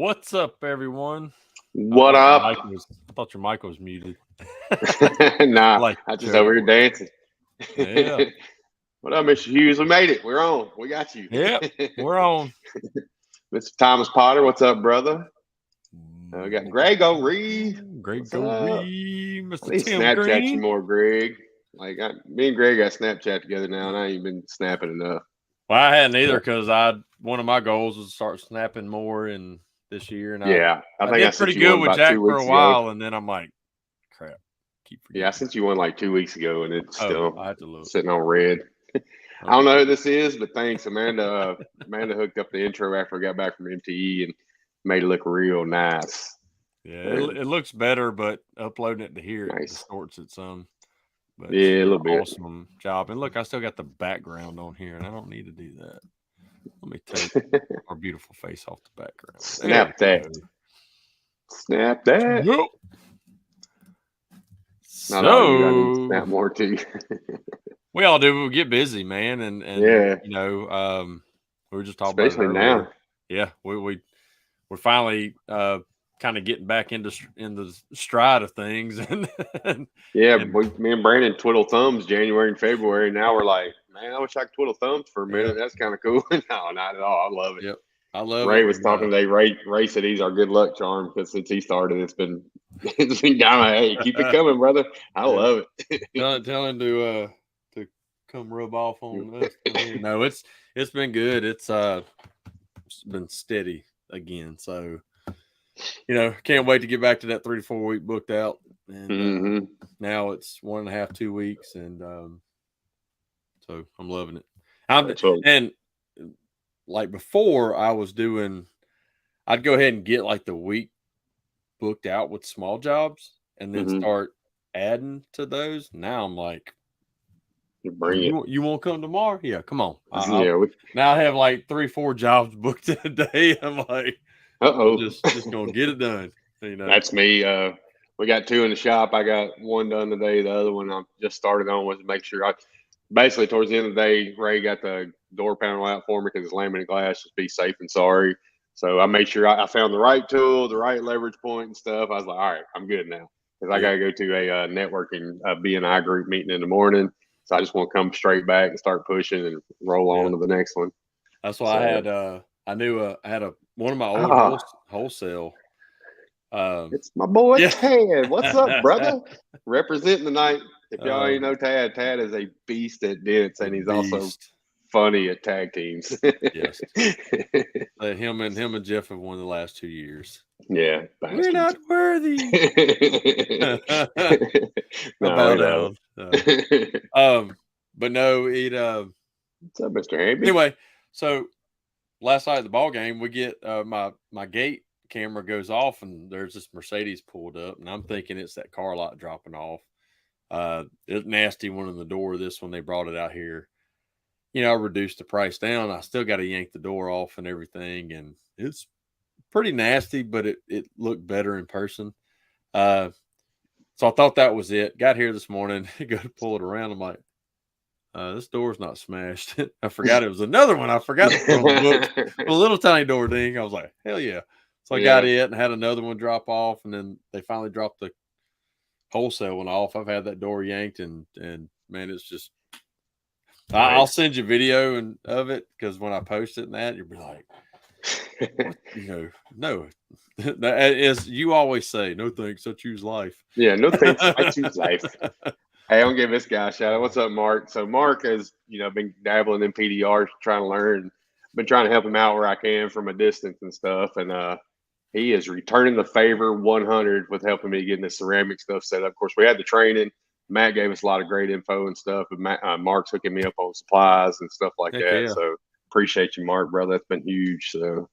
What's up, everyone? What up? I thought your mic was muted. Nah, Like I just over joke. here dancing. Yeah. What up, Mr. Hughes? We made it. We're on. We got you. Yep. We're on. Mr. Thomas Potter, what's up, brother? We got Greg O'Ree. Greg What's up? Goree, I Mr. need to Tim Snapchat you Green. more, Greg. Me and Greg got Snapchat together now, and I ain't been snapping enough. Well, I hadn't either because one of my goals was to start snapping more in this year, and Yeah, I I think I did sent pretty you good one with about Jack two for a weeks ago. while, and then I'm like, crap, keep forgetting. Yeah, I sent you one like 2 weeks ago, and it's still I have to look. sitting on red. I don't know who this is, but thanks, Amanda. Amanda hooked up the intro after I got back from MTE and made it look real nice. Yeah, it looks better, but uploading it to here it Nice. distorts it some. But Yeah, she a did little an bit. awesome job. And look, I still got the background on here, and I don't need to do that. Let me take our beautiful face off the background. Snap that. Go. Snap that. Yep. Not all you. I need to So snap more too. we all do. We get busy, man, and Yeah. we were just talking about it Especially earlier. now. Yeah, we're finally kind of getting back into the stride of things, Yeah, me and Brandon twiddle thumbs January and February. Now we're like, man, I wish I could twiddle thumbs for a minute. Yeah. That's kind of cool. No, not at all. I love it. Yep, I love Ray it. was talking today. Ray said he's our good luck charm because since he started, it's been kind of hey, keep it coming, brother. I love it. Tell him to come rub off on us. No, it's been good. It's been steady again. So can't wait to get back to that 3 to 4 week booked out. And now it's 1.5, 2 weeks, and so I'm loving it. And like before, I'd go ahead and get like the week booked out with small jobs, and then start adding to those. Now I'm like, you won't come tomorrow? Yeah, come on. Now I have like 3, 4 jobs booked in a day. I'm like, just gonna get it done. That's me. We got 2 in the shop. I got 1 done today. The other one I just started on was to make sure basically towards the end of the day, Ray got the door panel out for me because it's laminate glass. Just be safe and sorry. So I made sure I found the right tool, the right leverage point and stuff. I was like, all right, I'm good now because I got to go to a networking BNI group meeting in the morning. So I just want to come straight back and start pushing and roll on to the next one. That's why I had I had one of my old wholesale. It's my boy Tad. What's up, brother? Representing tonight. If y'all ain't know Tad is a beast at dents, and he's also funny at tag teams. Yes. Him and Jeff have won the last 2 years. Yeah, we're not worthy. No, but no, it. What's up, Mr. Hamby? Anyway, so last night at the ball game, we get my gate camera goes off, and there's this Mercedes pulled up, and I'm thinking it's that car lot dropping off. It's nasty one in the door. This one they brought it out here. I reduced the price down. I still got to yank the door off and everything, and it's pretty nasty, but it looked better in person. So I thought that was it. Got here this morning, go to pull it around. I'm like, this door's not smashed. I forgot it was another one. I forgot to put on the book. A little tiny door ding. I was like, hell yeah. So I got it and had another one drop off, and then they finally dropped the wholesale one off. I've had that door yanked, and man, it's just. Nice. I'll send you video of it because when I post it and that, you'll be like, no. As you always say, no thanks, I choose life. Yeah, no thanks, I choose life. Hey, I'll give this guy a shout out. What's up, Mark? So Mark has, been dabbling in PDR, trying to learn. Been trying to help him out where I can from a distance and stuff. And he is returning the favor 100 with helping me getting the ceramic stuff set up. Of course, we had the training. Matt gave us a lot of great info and stuff. But Mark's hooking me up on supplies and stuff like that. Yeah. So appreciate you, Mark, brother. That's been huge. So.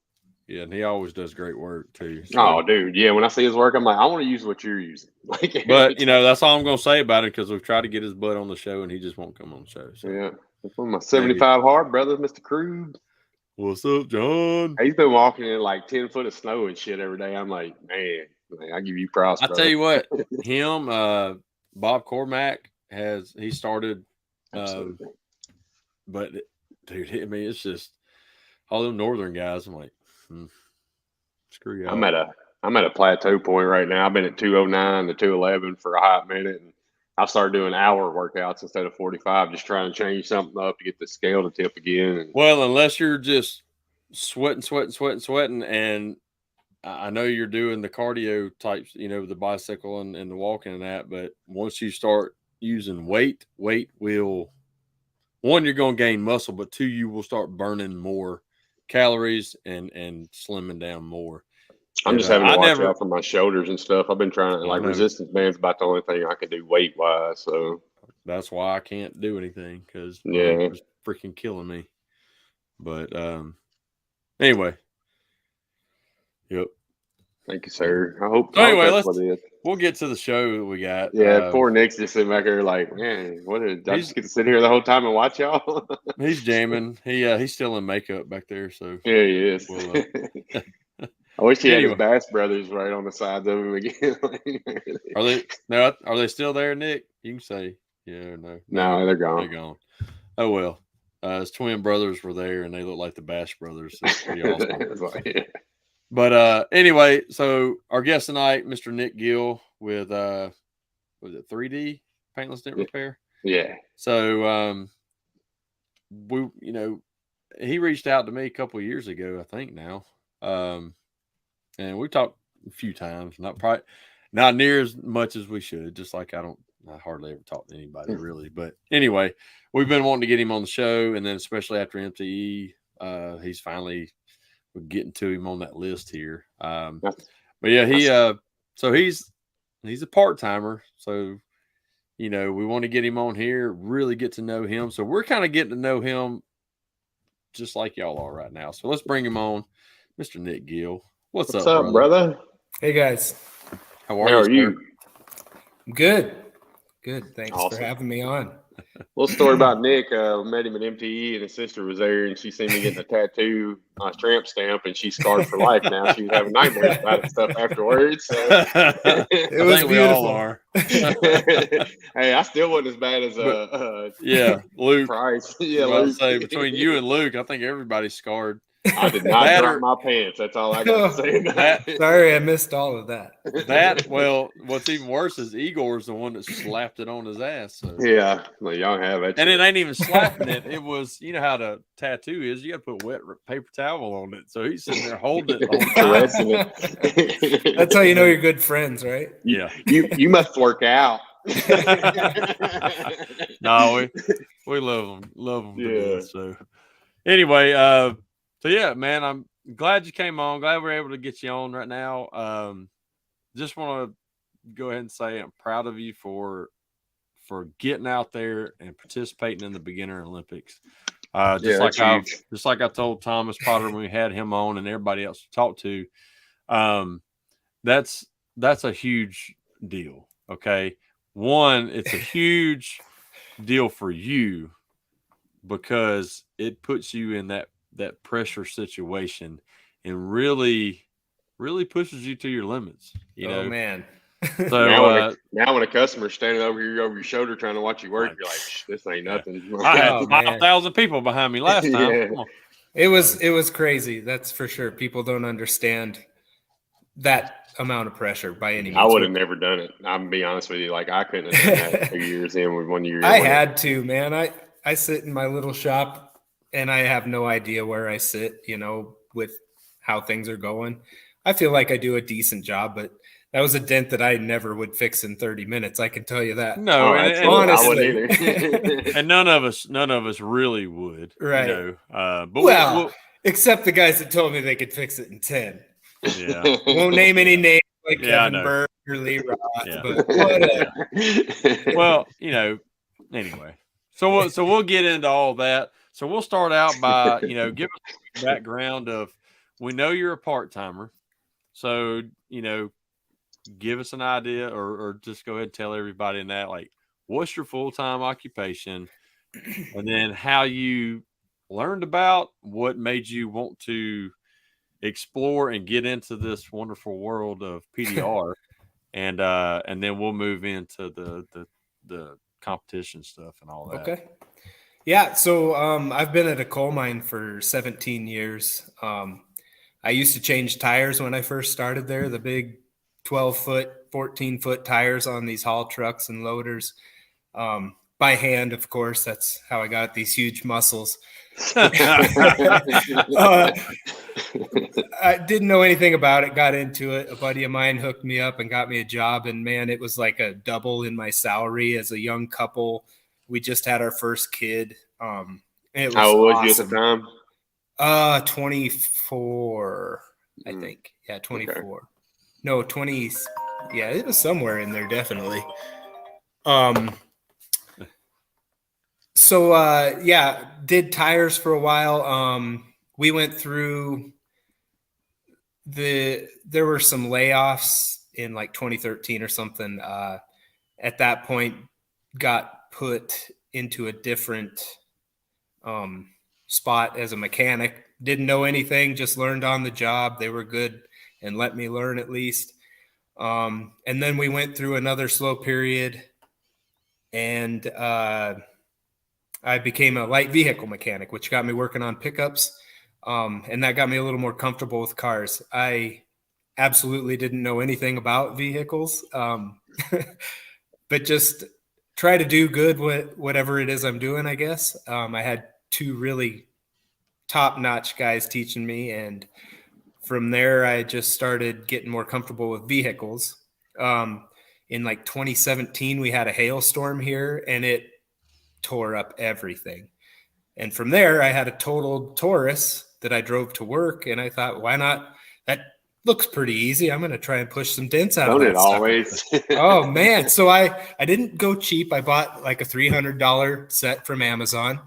Yeah, and he always does great work too. So. Oh, dude, yeah. When I see his work, I'm like, I want to use what you're using. But that's all I'm going to say about it because we've tried to get his butt on the show and he just won't come on the show. So. Yeah, that's one of my 75 hard brothers, Mr. Krug. What's up, John? He's been walking in like 10 foot of snow and shit every day. I'm like, man, I give you props. I tell you what, him, Bob Cormack he started. But dude, I mean, it's just all them northern guys. I'm like, screw you. I'm at a plateau point right now. I've been at 209 to 211 for a hot minute, and I started doing hour workouts instead of 45, just trying to change something up to get the scale to tip again. And Well, unless you're just sweating, and I know you're doing the cardio types, the bicycle and the walking and that, but once you start using weight will, one, you're going to gain muscle, but two, you will start burning more calories and slimming down more. I'm just having to watch out for my shoulders and stuff. I've been trying to, resistance band's about the only thing I can do weight wise. So that's why I can't do anything, because it's freaking killing me. But anyway, yep. Thank you, sir. I hope. So anyway, we'll get to the show that we got. Yeah, poor Nick's just sitting back there like, man, did I just get to sit here the whole time and watch y'all? He's jamming. He's still in makeup back there. So yeah, he is. I wish he had his Bass Brothers right on the sides of him again. Are they still there, Nick? You can say yeah or no. No, they're gone. They're gone. Oh well. His twin brothers were there, and they look like the Bash Brothers. It's pretty awesome. But anyway, so our guest tonight, Mr. Nick Gill with was it 3D Paintless Dent Repair? Yeah. So we he reached out to me a couple of years ago, I think now. And we talked a few times, not near as much as we should, just like I hardly ever talk to anybody really. But anyway, we've been wanting to get him on the show, and then especially after MTE, he's finally getting to him on that list here. But yeah, so he's a part-timer. So, we want to get him on here, really get to know him. So we're kind of getting to know him just like y'all are right now. So let's bring him on, Mr. Nick Gill. What's up, brother? Hey, guys. How are you? Good. Thanks for having me on. Little story about Nick. Met him at MTE, and his sister was there, and she seen me getting a tattoo on a tramp stamp, and she's scarred for life now. She was having nightmares about it and stuff afterwards. So. It was beautiful. We all are. Hey, I still wasn't as bad as Luke Price. Luke. Say, between you and Luke, I think everybody's scarred. I did not drop my pants. That's all I got to say. Sorry, I missed all of that. Well, what's even worse is Igor's the one that slapped it on his ass. So. Yeah, well, y'all have it. And it ain't even slapping it. It was, how the tattoo is. You got to put wet paper towel on it. So he's sitting there holding it, caressing it. That's how you know you're good friends, right? Yeah. You must work out. No, we love them. Yeah. So anyway, so yeah, man, I'm glad you came on. Glad we're able to get you on right now. Just want to go ahead and say I'm proud of you for getting out there and participating in the Beginner Olympics. Just like I told Thomas Potter when we had him on and everybody else to talk to. That's a huge deal. Okay. One, it's a huge deal for you because it puts you in that pressure situation and really pushes you to your limits. Oh man. So now when a customer's standing over your shoulder trying to watch you work, you're like, this ain't nothing. I had 5,000 people behind me last time. Yeah. It was crazy. That's for sure. People don't understand that amount of pressure by any means. I would have never done it. I'm gonna be honest with you. Like I couldn't have done that 2 years in with 1 year. I had to, man. I sit in my little shop and I have no idea where I sit, with how things are going. I feel like I do a decent job, but that was a dent that I never would fix in 30 minutes. I can tell you that. No, honestly. And none of us really would. Right. But except the guys that told me they could fix it in 10. Yeah. Won't name any names like Kevin Burke or Lee Roth, but whatever. Well, anyway. So we'll get into all that. So we'll start out by, give us a background of, we know you're a part-timer. So, give us an idea or just go ahead and tell everybody in that, like, what's your full-time occupation? And then how you learned about what made you want to explore and get into this wonderful world of PDR. and then we'll move into the competition stuff and all that. Okay. Yeah. So I've been at a coal mine for 17 years. I I used to change tires when I first started there, the big 12-foot, 14-foot tires on these haul trucks and loaders. By hand, of course. That's how I got these huge muscles. I didn't know anything about it, got into it. A buddy of mine hooked me up and got me a job. And man, it was like a double in my salary as a young couple. We just had our first kid. It was How old was awesome. you at the time? 24, I think. Yeah, 24. Okay. No, 20. Yeah, it was somewhere in there, definitely. So yeah, did tires for a while. We went through there were some layoffs in like 2013 or something. At that point, got put into a different spot as a mechanic. Didn't know anything, just learned on the job. They were good and let me learn at least. And then we went through another slow period, and I became a light vehicle mechanic, which got me working on pickups. And that got me a little more comfortable with cars. I absolutely didn't know anything about vehicles, but just try to do good with whatever it is I'm doing, I guess. I had 2 really top-notch guys teaching me, and from there, I just started getting more comfortable with vehicles. In like 2017, we had a hailstorm here, and it tore up everything. And from there, I had a totaled Taurus that I drove to work, and I thought, why not? That looks pretty easy. I'm going to try and push some dents out of that. Don't it always? Oh, man. So I didn't go cheap. I bought like a $300 set from Amazon,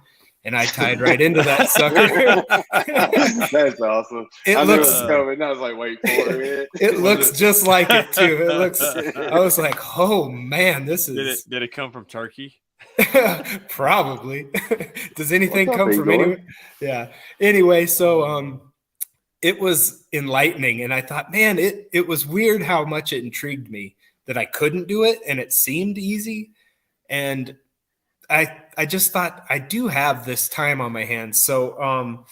and I tied right into that sucker. That's awesome. I knew it was coming. I was like, wait for it. It looks just like it, too. It looks. I was like, oh, man, this is. Did it come from Turkey? Probably. Does anything come from anywhere? Yeah. Anyway, so it was enlightening, and I thought, man, it was weird how much it intrigued me that I couldn't do it, and it seemed easy, and I just thought I do have this time on my hands. So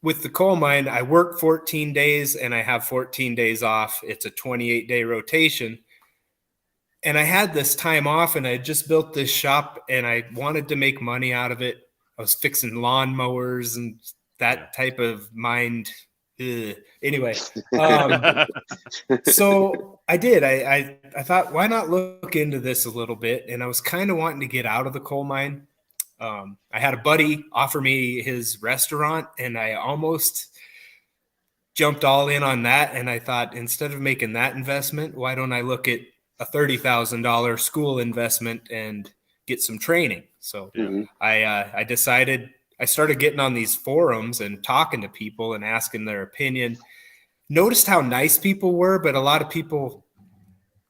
with the coal mine, I work 14 days and I have 14 days off. It's a 28-day rotation. And I had this time off, and I just built this shop, and I wanted to make money out of it. I was fixing lawnmowers and that type of mind. Anyway, so I did. I thought, why not look into this a little bit? And I was kind of wanting to get out of the coal mine. I had a buddy offer me his restaurant, and I almost jumped all in on that. And I thought, instead of making that investment, why don't I look at a $30,000 school investment and get some training? So I decided. I started getting on these forums and talking to people and asking their opinion. Noticed how nice people were, but a lot of people,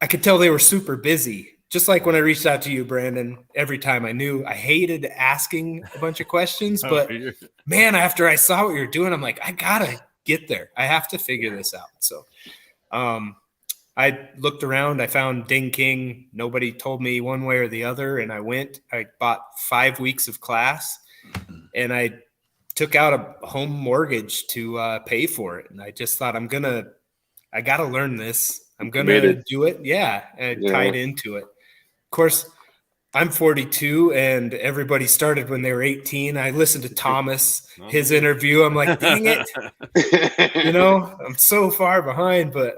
I could tell they were super busy. Just like when I reached out to you, Brandon, every time I hated asking a bunch of questions, but man, after I saw what you're doing, I'm like, I gotta get there. I have to figure this out. So I looked around, I found Ding King. Nobody told me one way or the other. And I bought 5 weeks of class, and I took out a home mortgage to pay for it. And I just thought, I got to learn this. I'm going to do it. Yeah. And tied into it. Of course, I'm 42, and everybody started when they were 18. I listened to Thomas, his interview. I'm like, dang it. I'm so far behind, but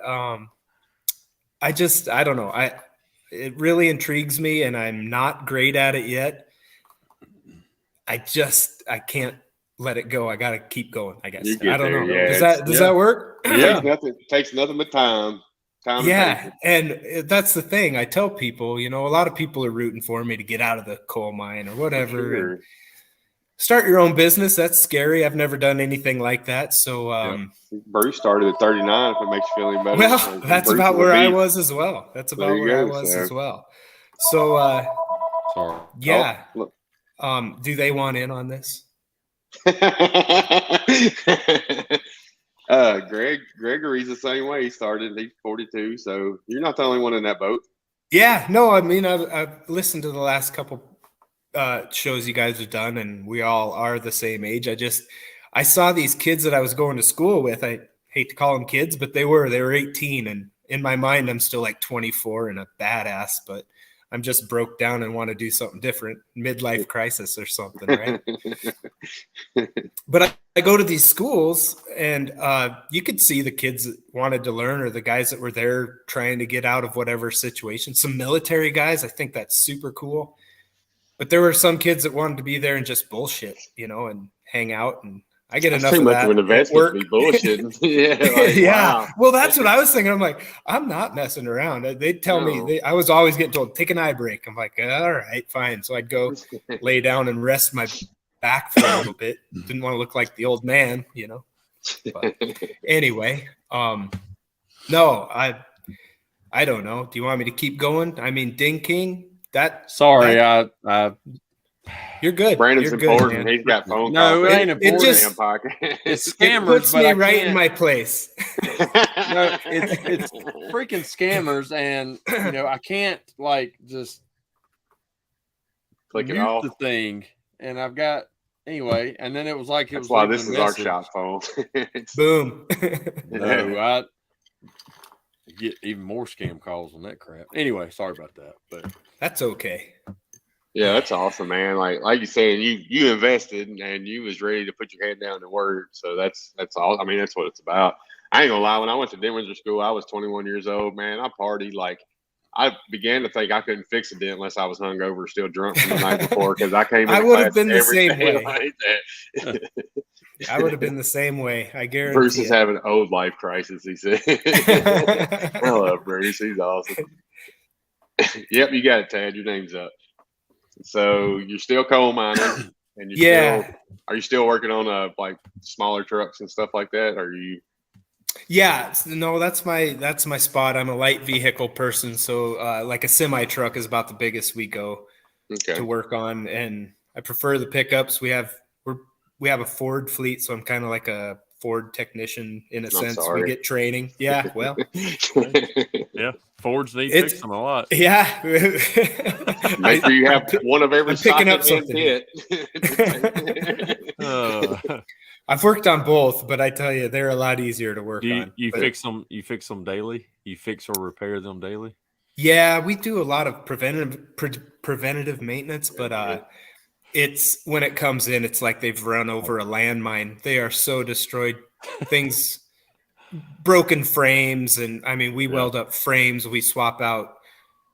I don't know. It really intrigues me, and I'm not great at it yet. I can't let it go. I got to keep going, I guess. I don't know. Yeah. Does that work? Yeah. It takes nothing but time. Yeah. And that's the thing. I tell people, a lot of people are rooting for me to get out of the coal mine or whatever. Sure. Start your own business. That's scary. I've never done anything like that. So Bruce started at 39, if it makes you feel any better. Well, that's about where I was as well. So yeah. Do they want in on this? Gregory's the same way. He started. He's 42, so you're not the only one in that boat. Yeah, no, I mean, I've listened to the last couple shows you guys have done, and we all are the same age. I saw these kids that I was going to school with. I hate to call them kids, but they were 18. And in my mind, I'm still like 24 and a badass, but I'm just broke down and want to do something different, midlife crisis or something, right? But I go to these schools and you could see the kids that wanted to learn or the guys that were there trying to get out of whatever situation. Some military guys, I think that's super cool. But there were some kids that wanted to be there and just bullshit, and hang out. And I get That's enough too of much that of an at investment work. to be bullshitting. Yeah, like, Yeah. wow. Well, that's what I was thinking. I'm like, I'm not messing around. They'd tell me, I was always getting told, take an eye break. I'm like, all right, fine. So I'd go lay down and rest my back for a little bit. Didn't want to look like the old man, But anyway, no, I don't know. Do you want me to keep going? I mean, Ding King, Sorry, you're good. Brandon's You're good, important. man. He's got phone calls. No, it ain't It important. just It's it scammers, puts but me I right in can't. my place. No, it's freaking scammers, and I can't just click it mute off. the thing, and I've got anyway, and then it was like it That's was why leaving this a is our message. shop phone. Boom. No, I get even more scam calls on that crap. Anyway, sorry about that, but That's okay. Yeah, that's awesome, man. Like you saying, you invested and you was ready to put your head down and work. So that's all. I mean, that's what it's about. I ain't gonna lie. When I went to Denver School, I was 21 years old. Man, I partied like I began to think I couldn't fix a dent unless I was hungover, still drunk from the night before. Because I came. I into would have class been the every same day way. like that. I would have been the same way. I guarantee Bruce is it. having an old life crisis. He said. I love Bruce. He's awesome. Yep, you got it, Tad. Your name's up. So you're still coal mining, and are you still working on like smaller trucks and stuff like that? Or are you? Yeah, no, that's my spot. I'm a light vehicle person, so like a semi truck is about the biggest we go to work on, and I prefer the pickups. We have a Ford fleet, so I'm kind of like a Ford technician in a sense. Sorry. We get training. Yeah, well, yeah, Fords need fixing a lot. Yeah, make sure you have one of every. I'm picking up something. I've worked on both, but I tell you, they're a lot easier to work on. You fix them? You fix them daily? You fix or repair them daily? Yeah, we do a lot of preventative maintenance, but it's when it comes in, it's like they've run over a landmine. They are so destroyed. Things, broken frames, and I mean, we weld up frames. We swap out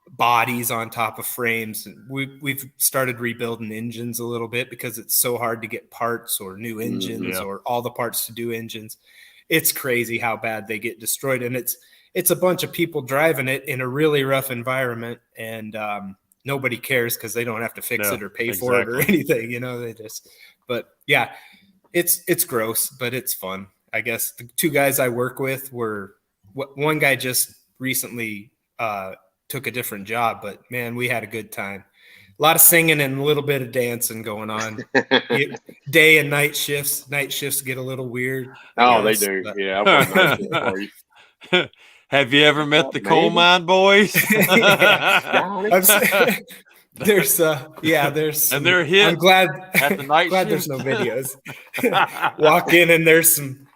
bodies on top of frames. We've started rebuilding engines a little bit because it's so hard to get parts or new engines or all the parts to do engines. It's crazy how bad they get destroyed, and it's a bunch of people driving it in a really rough environment, and nobody cares because they don't have to fix it or pay for it or anything. They just. But yeah, it's gross, but it's fun. I guess the two guys I work with one guy just recently took a different job, but man, we had a good time. A lot of singing and a little bit of dancing going on. Day and night shifts. Night shifts get a little weird. They do. But. Yeah, I've worked night shift for you. Have you ever met the coal mine boys? There's some, and they're hit. I'm glad at the night glad there's no videos. Walk in and there's some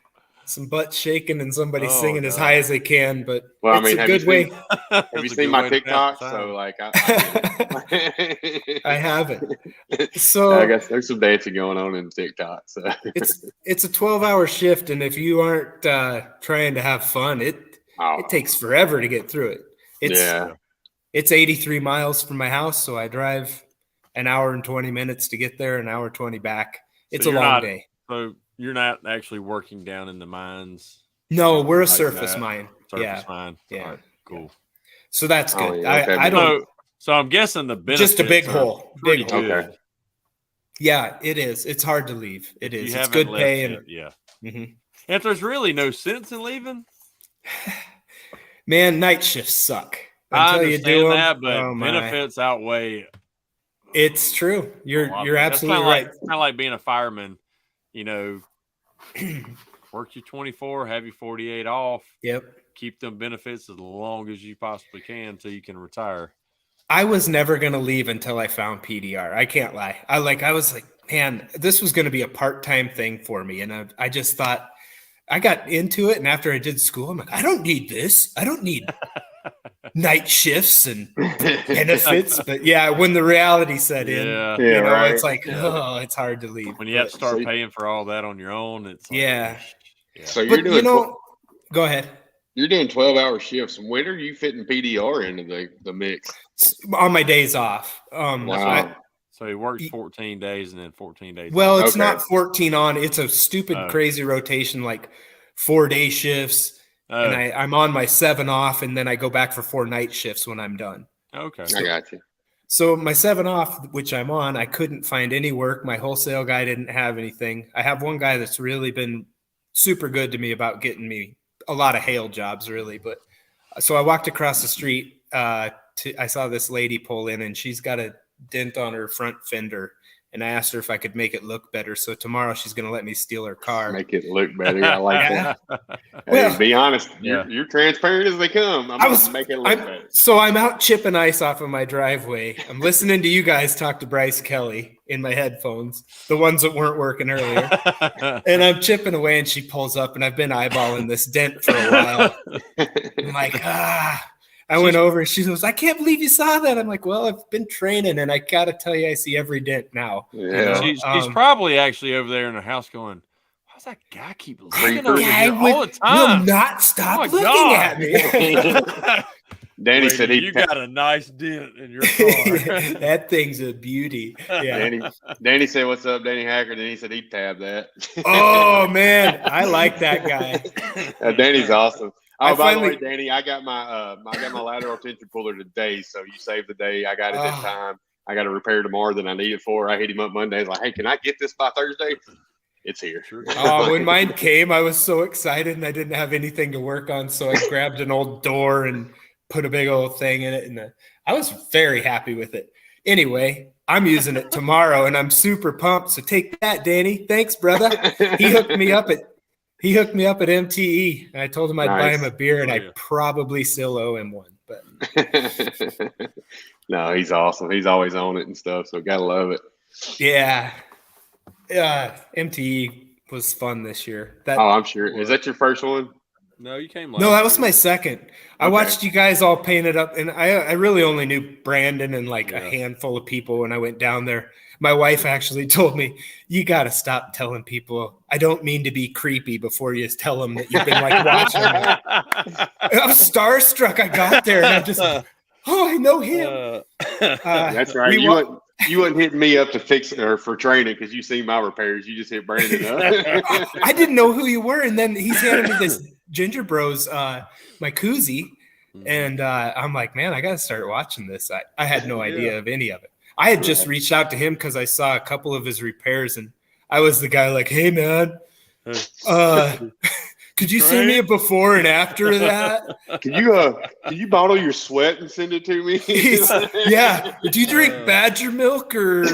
butt shaking and somebody singing as high as they can, but it's a good way. Have you seen my TikTok? So like I haven't. So I guess there's some dancing going on in TikTok. So it's a 12-hour shift, and if you aren't trying to have fun, it takes forever to get through it. It's 83 miles from my house, so I drive an hour and 20 minutes to get there, an hour 20 back. It's a long day. So you're not actually working down in the mines? No, we're a surface mine. Surface mine. Yeah. All right, cool. So that's good. Okay. I don't. So I'm guessing the benefits just a big hole. Pretty big hole. good. Okay. Yeah, it is. It's hard to leave. It is. It's good pay. And if there's really no sense in leaving, man, night shifts suck. I understand that, but benefits outweigh. It's true. You're absolutely right. It's kind of like being a fireman. Work your 24, have your 48 off. Yep. Keep them benefits as long as you possibly can until you can retire. I was never going to leave until I found PDR. I can't lie. I was like, man, this was going to be a part-time thing for me. And I just thought, I got into it. And after I did school, I'm like, I don't need this. I don't need night shifts and benefits. But yeah, when the reality set in, right. it's like, oh, it's hard to leave. When you have to start paying for all that on your own, it's like, yeah. So you're doing, go ahead. You're doing 12-hour shifts. When are you fitting PDR into the mix? On my days off. Wow. So he works 14 days and then 14 days. Well, it's not 14 on. It's a stupid, crazy rotation, like 4-day shifts. And I'm on my 7 off, and then I go back for 4 night shifts when I'm done. Okay. I got you. So my 7 off, which I'm on, I couldn't find any work. My wholesale guy didn't have anything. I have one guy that's really been super good to me about getting me a lot of hail jobs, really. But so I walked across the street. I saw this lady pull in, and she's got a dent on her front fender, and I asked her if I could make it look better. So tomorrow she's going to let me steal her car. Make it look better. I like that. Hey, be honest. You're transparent as they come. I'm going to make it look better. So I'm out chipping ice off of my driveway. I'm listening to you guys talk to Bryce Kelly in my headphones, the ones that weren't working earlier. And I'm chipping away, and she pulls up, and I've been eyeballing this dent for a while. I'm like, I went over and she goes, I can't believe you saw that. I'm like, well, I've been training, and I got to tell you, I see every dent now. Yeah. She's probably actually over there in her house going, why does that guy keep looking over here all the time? Will not stop looking at me. Danny said you got a nice dent in your car. That thing's a beauty. Yeah. Danny said, what's up, Danny Hacker? And he said he'd tab that. Oh, man. I like that guy. Danny's awesome. Oh, by the way, Danny, I got my lateral tension puller today, so you saved the day. I got it in time. I got to repair tomorrow than I need it for. I hit him up Monday. I was like, hey, can I get this by Thursday? It's here. When mine came, I was so excited, and I didn't have anything to work on, so I grabbed an old door and put a big old thing in it, and I was very happy with it. Anyway, I'm using it tomorrow, and I'm super pumped, so take that, Danny. Thanks, brother. He hooked me up at MTE, and I told him I'd buy him a beer, and I probably still owe him one. But no, he's awesome. He's always on it and stuff, so gotta love it. Yeah. MTE was fun this year. I'm sure. Is that your first one? No, you came. No, that was my second. Okay. I watched you guys all paint it up, and I really only knew Brandon and a handful of people when I went down there. My wife actually told me, you got to stop telling people, I don't mean to be creepy before you tell them that you've been watching them. I was starstruck. I got there, and I'm just I know him. That's right. You wasn't hitting me up to fix it or for training because you see my repairs. You just hit Brandon up. I didn't know who you were, and then he's handed me this Ginger Beros, my koozie, and I'm like, man, I got to start watching this. I had no idea of any of it. I had just reached out to him because I saw a couple of his repairs, and I was the guy like, hey, man, could you send me a before and after of that? Can you bottle your sweat and send it to me? Do you drink Badger milk or?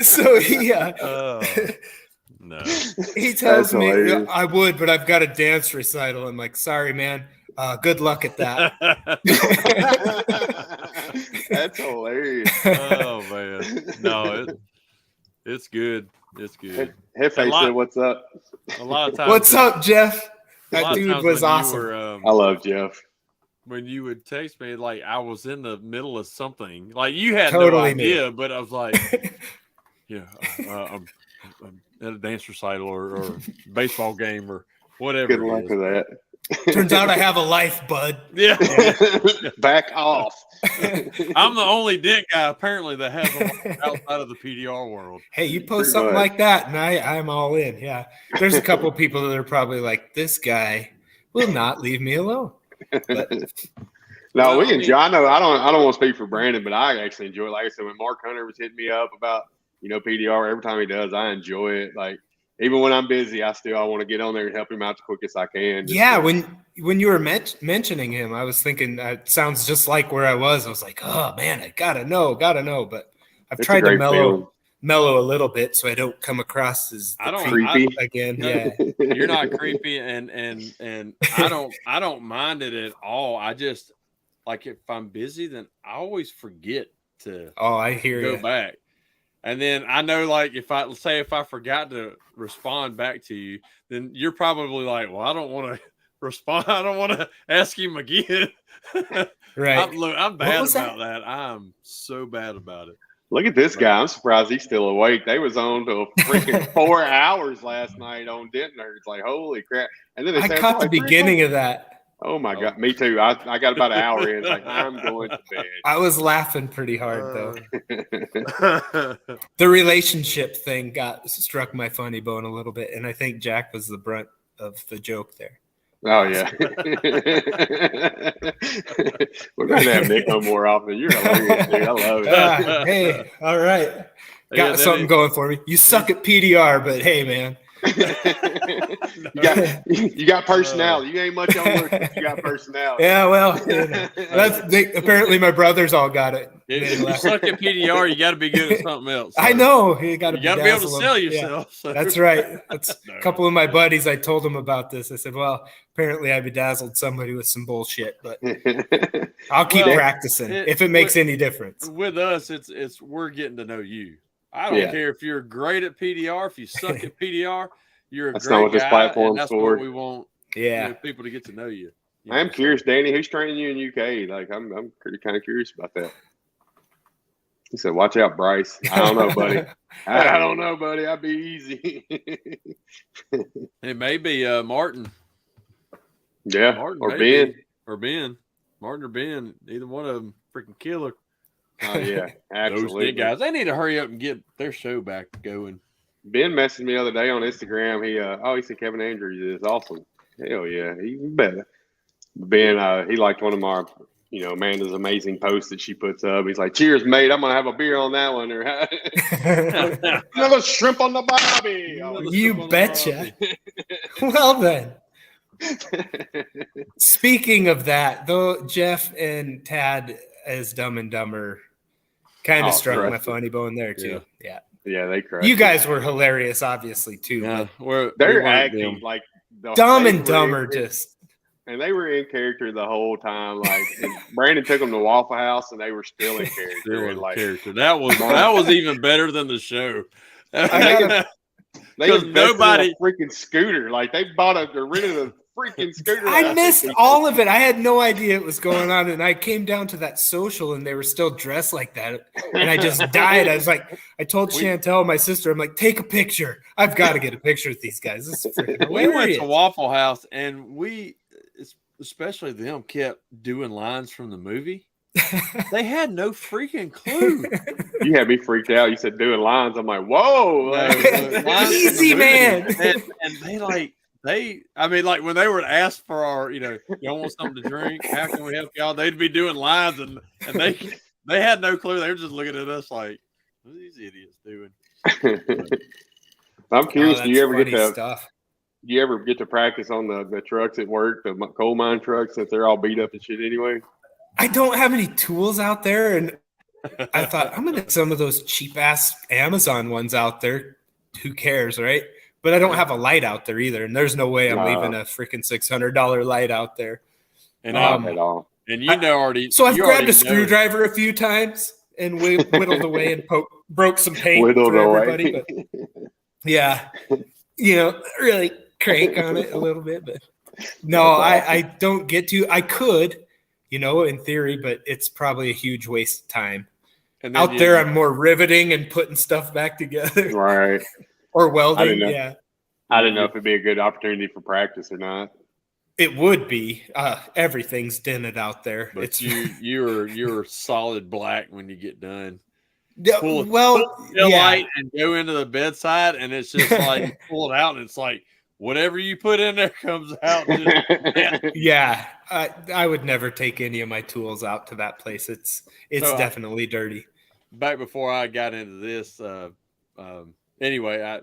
So no. He tells me I would, but I've got a dance recital. I'm like, sorry, man. Good luck at that. That's hilarious. Oh man, no, it's good. It's good. Hefe said, "What's up?" A lot of times. What's up, Jeff? That dude was awesome. I love Jeff. When you would text me, like I was in the middle of something, like you had no idea, but I was like, I'm at a dance recital or baseball game or whatever. Good luck with that. Turns out I have a life, bud. Yeah. Back off. I'm the only dent guy apparently that has a outside of the PDR world. Hey, you post something like that, and I'm all in. Yeah. There's a couple of people that are probably like, this guy will not leave me alone. But, no, we enjoy. I know I don't want to speak for Brandon, but I actually enjoy it. Like I said, when Mark Hunter was hitting me up about PDR, every time he does, I enjoy it. Like even when I'm busy, I want to get on there and help him out the quickest I can. When you were mentioning him, I was thinking it sounds just like where I was. I was like, oh man, I gotta know. But I've tried to mellow a little bit so I don't come across as creepy again. Yeah, you're not creepy, and I don't mind it at all. I just like if I'm busy, then I always forget to. Oh, I hear go you. back. And then I know, like, if I forgot to respond back to you, then you're probably like, well, I don't want to respond. I don't want to ask him again. Right. I'm bad about that. I'm so bad about it. Look at this guy. I'm surprised he's still awake. They was on till freaking 4 hours last night on Dinner. It's like, holy crap. And then they I caught the beginning of that. Oh my God, me too. I got about an hour in. It's like, I'm going to bed. I was laughing pretty hard though. The relationship thing struck my funny bone a little bit, and I think Jack was the brunt of the joke there. Oh yeah. We're gonna have Nick on more often. You're hilarious, dude. I love it. Hey, all right. Got something going for me. You suck at PDR, but hey, man. you got personality. You ain't much on work, but you got personality. Yeah, well, apparently my brothers all got it. If you suck at PDR, you got to be good at something else. So. I know. You got to be able to sell yourself. Yeah, so. That's right. That's a couple of my buddies. I told them about this. I said, well, apparently I bedazzled somebody with some bullshit, but I'll keep practicing if it makes any difference. With us, it's we're getting to know you. I don't care if you're great at PDR. If you suck at PDR, you're a great not what this guy, platform's and that's for. what we want. People to get to know you. I am curious, Danny. Who's training you in UK? Like, I'm pretty kind of curious about that. He said, "Watch out, Bryce." I don't know, buddy. I don't know, buddy. I'd be easy. It may be Martin. Yeah, Martin, or Ben. Or Ben. Martin or Ben. Either one of them freaking killer. Oh, yeah, absolutely. Those guys, they need to hurry up and get their show back going. Ben messaged me the other day on Instagram. He said Kevin Andrews is awesome. Hell yeah, even better. Ben, he liked one of my, Amanda's amazing posts that she puts up. He's like, "Cheers, mate. I'm gonna have a beer on that one." Or another shrimp on the barbie. You betcha. Well then. Speaking of that, though, Jeff and Tad as Dumb and Dumber kind of struck my funny bone there too. Yeah, they crushed. You guys were hilarious, obviously too. Yeah, they're acting like Dumb and Dumber, and they were in character the whole time. Like Brandon took them to Waffle House, and they were still in character. That was even better than the show. They nobody freaking scooter. Like they rented a freaking scooter. I missed all of it. I had no idea it was going on, and I came down to that social, and they were still dressed like that, and I just died. I was like, I told Chantel, my sister, I'm like, take a picture. I've got to get a picture with these guys. This is freaking hilarious. We went to Waffle House, and we, especially them, kept doing lines from the movie. They had no freaking clue. You had me freaked out. You said doing lines. I'm like, whoa, easy man. And when they were asked for our, y'all want something to drink? How can we help y'all? They'd be doing lines, and they had no clue. They were just looking at us like, what are these idiots doing? I'm curious. Do you ever get to practice on the trucks at work, the coal mine trucks, that they're all beat up and shit anyway? I don't have any tools out there, and I thought I'm gonna get some of those cheap ass Amazon ones out there. Who cares, right? But I don't have a light out there either, and there's no way I'm leaving a freaking $600 light out there. And at all. And already. So I've grabbed a screwdriver a few times and whittled away and broke some paint for everybody. But yeah, really crank on it a little bit, but no, I don't get to. I could, in theory, but it's probably a huge waste of time. And out there, I'm more riveting and putting stuff back together. Right. Or welding, I didn't know if it'd be a good opportunity for practice or not. It would be. Everything's dented out there. But you're solid black when you get done. Pull light and go into the bedside, and it's just like you pull it out, and it's like whatever you put in there comes out. I would never take any of my tools out to that place. It's definitely dirty. Back before I got into this, anyway,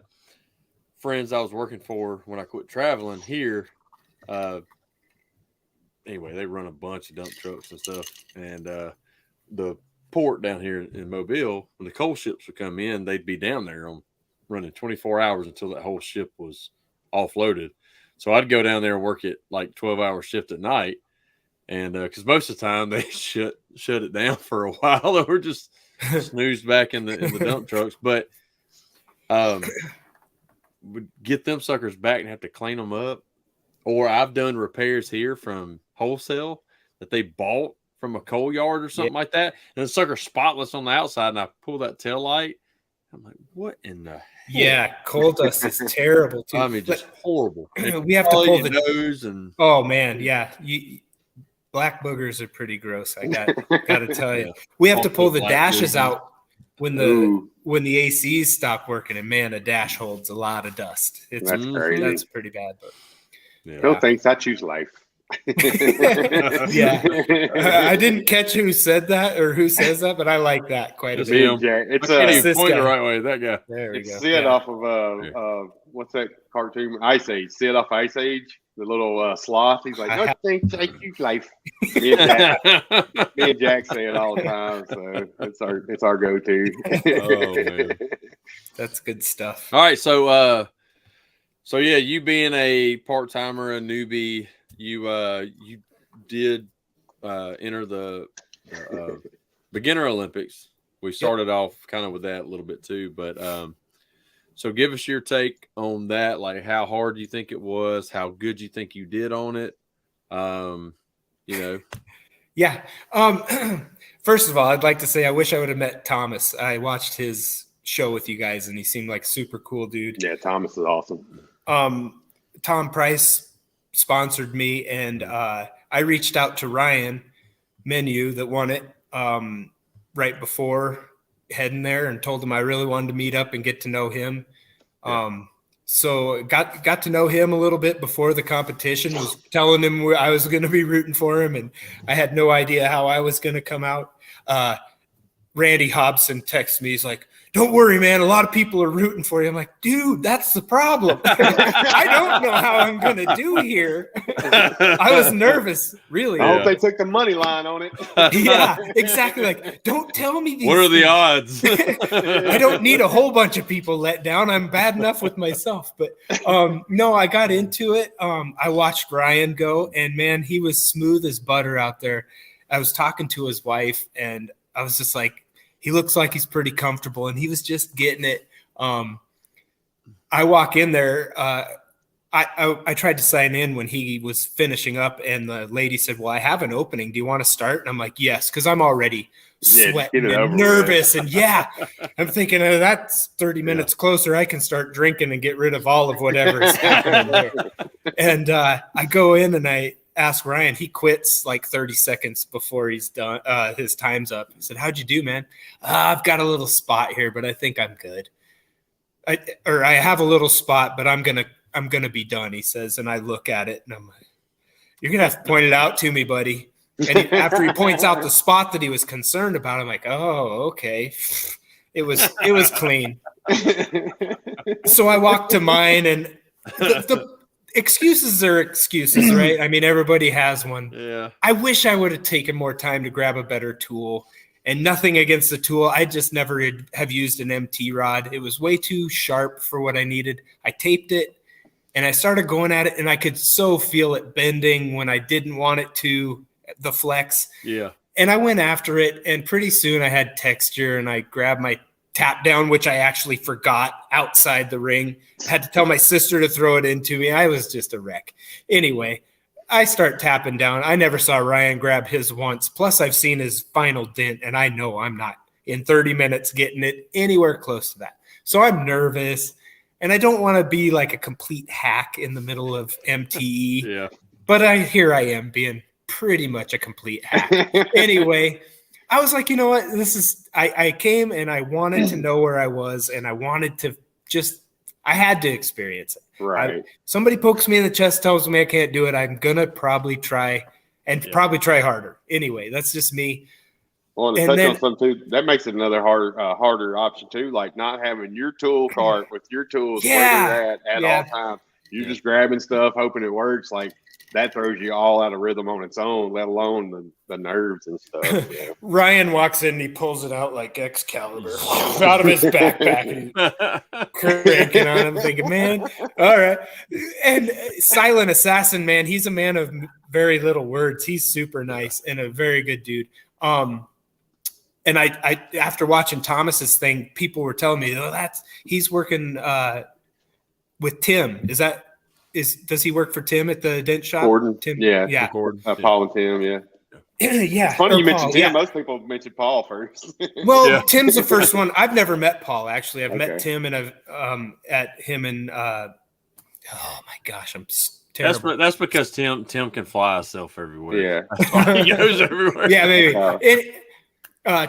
friends I was working for when I quit traveling here, anyway, they run a bunch of dump trucks and stuff. And the port down here in Mobile, when the coal ships would come in, they'd be down there running 24 hours until that whole ship was offloaded. So I'd go down there and work it like 12-hour shift at night. And because most of the time they shut it down for a while, or just snoozed back in the dump trucks. But would get them suckers back and have to clean them up. Or I've done repairs here from wholesale that they bought from a coal yard or something like that, and the sucker's spotless on the outside, and I pull that tail light. I'm like, what in the hell? Yeah, coal dust is terrible too. I mean, just horrible. We have to pull the nose and oh man, yeah. Black boogers are pretty gross. I got to tell you, we have to pull the dashes out when the ACs stop working, and man, a dash holds a lot of dust. That's crazy. That's pretty bad. But Phil thinks I choose life. Yeah, I didn't catch who said that or who says that, but I like that quite a bit. It's point the right way. That guy. There we go. Sid off of what's that cartoon? Ice Age. Sid off Ice Age. The little sloth. He's like, "I think I choose life." Me and Jack say it all the time, so it's our go-to. Oh man, that's good stuff. All right, so yeah, you being a part-timer, a newbie, you did enter the beginner Olympics. We started off kind of with that a little bit too, but so give us your take on that. Like, how hard you think it was, how good you think you did on it. Yeah. First of all, I'd like to say I wish I would have met Thomas. I watched his show with you guys, and he seemed like a super cool dude. Yeah, Thomas is awesome. Tom Price sponsored me, and I reached out to Ryan Menu that won it right before heading there, and told him I really wanted to meet up and get to know him. So got to know him a little bit before the competition. Was telling him I was going to be rooting for him, and I had no idea how I was going to come out. Randy Hobson texts me. He's like, "Don't worry, man. A lot of people are rooting for you." I'm like, "Dude, that's the problem. I don't know how I'm going to do here." I was nervous, really. I hope they took the money line on it. Yeah, exactly. Like, don't tell me these What are things. the odds? I don't need a whole bunch of people let down. I'm bad enough with myself. But no, I got into it. I watched Ryan go, and man, he was smooth as butter out there. I was talking to his wife, and I was just like, he looks like he's pretty comfortable, and he was just getting it. I walk in there. I tried to sign in when he was finishing up, and the lady said, "Well, I have an opening. Do you want to start?" And I'm like, "Yes," because I'm already sweating and nervous. And I'm thinking, that's 30 minutes closer. I can start drinking and get rid of all of whatever is happening there. And I go in and I ask Ryan. He quits like 30 seconds before he's done. His time's up. He said, "How'd you do, man?" "I've got a little spot here, but I think I'm good. I have a little spot, but I'm gonna be done," he says. And I look at it and I'm like, "You're gonna have to point it out to me, buddy." And after he points out the spot that he was concerned about, I'm like, "Oh, okay." It was clean. So I walked to mine, and the excuses are excuses, right? I mean, everybody has one. Yeah. I wish I would have taken more time to grab a better tool. And nothing against the tool. I just never have used an MT rod. It was way too sharp for what I needed. I taped it, and I started going at it, and I could so feel it bending when I didn't want it to, the flex. Yeah. And I went after it, and pretty soon I had texture, and I grabbed my tap down, which I actually forgot outside the ring. I had to tell my sister to throw it into me. I was just a wreck. Anyway, I start tapping down. I never saw Ryan grab his once. Plus, I've seen his final dent, and I know I'm not in 30 minutes getting it anywhere close to that. So I'm nervous, and I don't want to be like a complete hack in the middle of MTE. Yeah. But here I am being pretty much a complete hack. Anyway, I was like, you know what? I came and I wanted to know where I was, and I wanted to I had to experience it. Right. Somebody pokes me in the chest, tells me I can't do it. I'm going to probably try probably try harder. Anyway, that's just me. Well, to touch on something too, that makes it another harder option too, like not having your tool cart with your tools where they're at all times. You're just grabbing stuff, hoping it works. Like, that throws you all out of rhythm on its own, let alone the nerves and stuff. Yeah. Ryan walks in and he pulls it out like Excalibur out of his backpack and cranking on it. I'm thinking, man, all right. And Silent Assassin, man, he's a man of very little words. He's super nice and a very good dude. And And I after watching Thomas's thing, people were telling me, oh, he's working with Tim. Does he work for Tim at the dent shop? Gordon. Tim, Yeah. Gordon. Paul and Tim, yeah. Yeah. It's funny you mentioned Tim. Yeah. Most people mention Paul first. Well, Tim's the first one. I've never met Paul, actually. I've met Okay. Tim and I've at him and oh my gosh, I'm terrible. That's because Tim can fly himself everywhere. Yeah. That's why he goes everywhere. Yeah, maybe.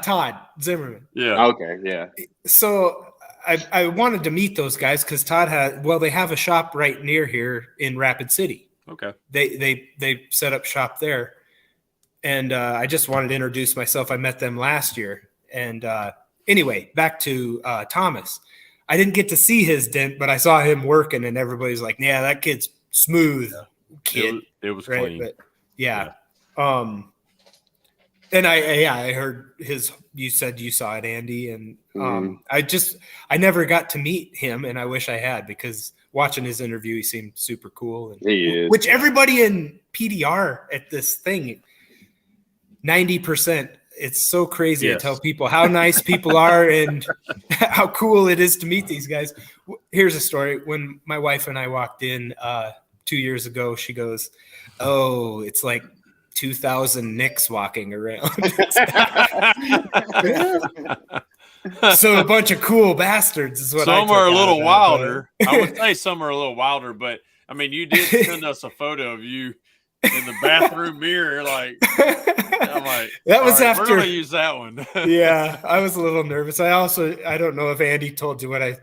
Todd Zimmerman. Yeah. Okay, yeah. So I wanted to meet those guys because Todd they have a shop right near here in Rapid City. Okay. They set up shop there. And I just wanted to introduce myself. I met them last year. And anyway, back to Thomas. I didn't get to see his dent, but I saw him working, and everybody's like, yeah, that kid's smooth kid. It was right? clean. But, yeah. And I heard you said you saw it, Andy. And I never got to meet him, and I wish I had, because watching his interview, he seemed super cool. And, he is. Which everybody in PDR at this thing, 90%. It's so crazy to tell people how nice people are and how cool it is to meet these guys. Here's a story. When my wife and I walked in 2 years ago, she goes, "Oh, it's like 2,000 Knicks walking around." So a bunch of cool bastards is what some I are a took out little of wilder. I would say some are a little wilder, but I mean, you did send us a photo of you in the bathroom mirror, like. I'm like, that was right, after. we're gonna use that one. Yeah, I was a little nervous. I don't know if Andy told you what I